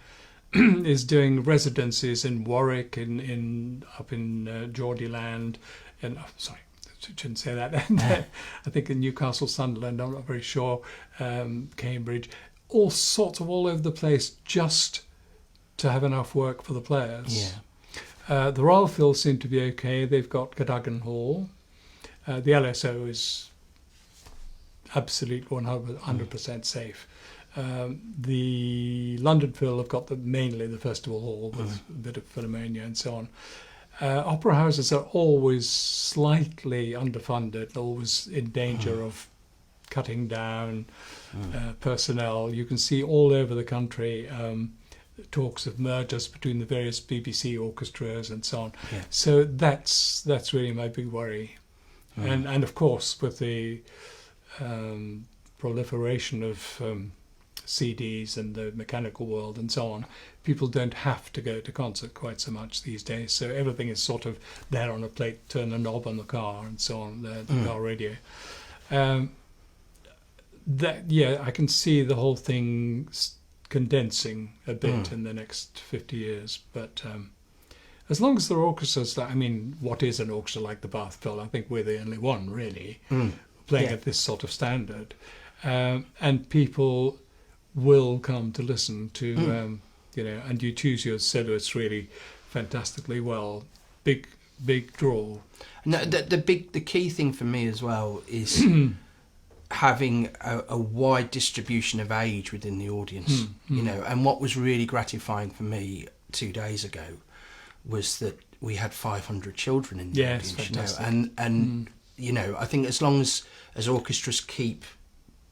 Speaker 2: is doing residencies in Warwick, up in Geordieland, and sorry, I shouldn't say that. I think in Newcastle, Sunderland, I'm not very sure, Cambridge, all sorts of all over the place, just to have enough work for the players. Yeah. The Royal Phil seem to be okay. They've got Cadogan Hall. The LSO is absolute 100% safe. The London Phil have got mainly the Festival Hall with a bit of Philharmonia and so on. Opera houses are always slightly underfunded, always in danger of cutting down personnel. You can see all over the country talks of mergers between the various BBC orchestras and so on. Yeah. So that's really my big worry. And of course with the proliferation of CDs and the mechanical world and so on, people don't have to go to concert quite so much these days. So everything is sort of there on a plate, turn a knob on the car and so on, the car radio. I can see the whole thing condensing a bit in the next 50 years. But as long as there are orchestras that, I mean, what is an orchestra like the Bath Phil? I think we're the only one really playing
Speaker 1: Yeah.
Speaker 2: at this sort of standard, and people will come to listen to, you know, and you choose your soloists really fantastically well. Big draw.
Speaker 1: No, the key thing for me as well is having a wide distribution of age within the audience. You know, and what was really gratifying for me 2 days ago was that we had 500 children in the
Speaker 2: Yes,
Speaker 1: audience. You know,
Speaker 2: fantastic.
Speaker 1: and you know, I think as long as orchestras keep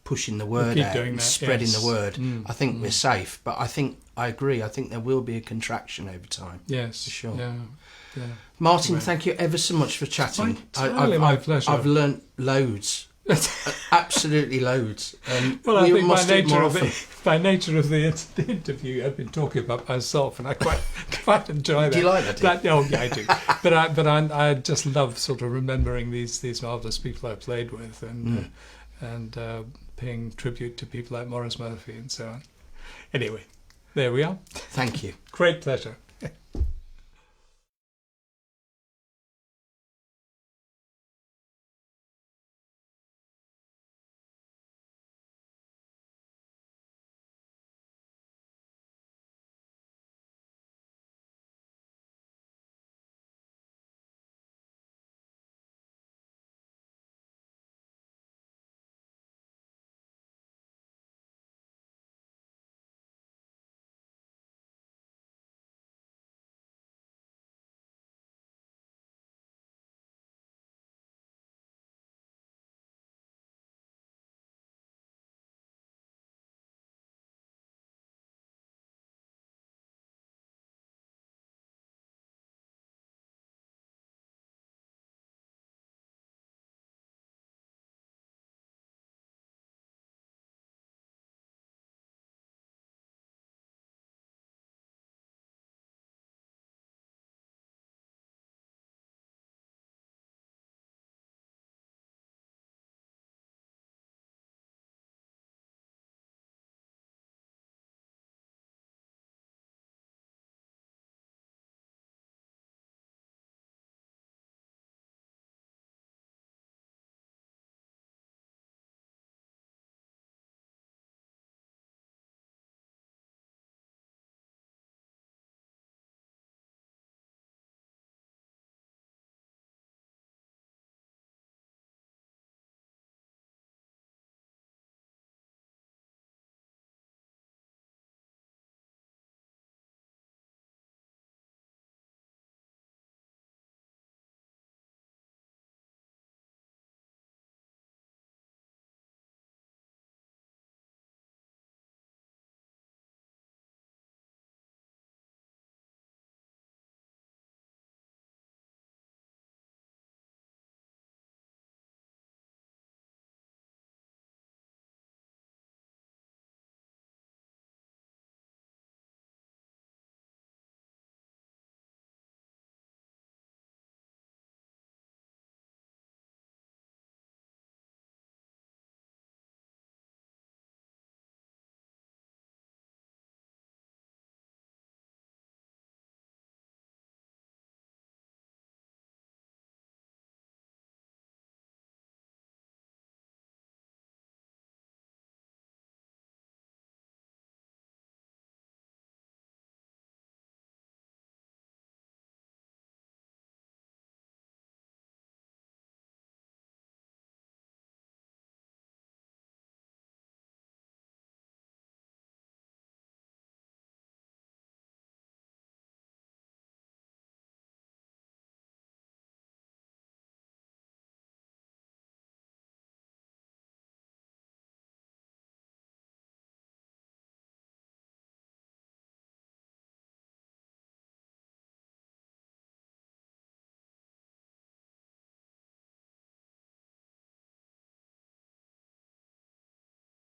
Speaker 1: pushing the word
Speaker 2: keep
Speaker 1: out
Speaker 2: doing
Speaker 1: and
Speaker 2: that,
Speaker 1: spreading
Speaker 2: yes.
Speaker 1: the word, I think we're safe. But I agree. I think there will be a contraction over time.
Speaker 2: Yes,
Speaker 1: For sure.
Speaker 2: Yeah.
Speaker 1: Martin,
Speaker 2: Right.
Speaker 1: thank you ever so much for chatting.
Speaker 2: Entirely my pleasure.
Speaker 1: I've learnt loads, absolutely loads.
Speaker 2: Well, I
Speaker 1: we
Speaker 2: think
Speaker 1: must do it more often.
Speaker 2: by nature of the interview, I've been talking about myself, and I quite enjoy that.
Speaker 1: Do you like that?
Speaker 2: Oh, yeah, I do. but I just love sort of remembering these marvelous people I played with, and paying tribute to people like Maurice Murphy and so on. Anyway, there we are.
Speaker 1: Thank you.
Speaker 2: Great pleasure.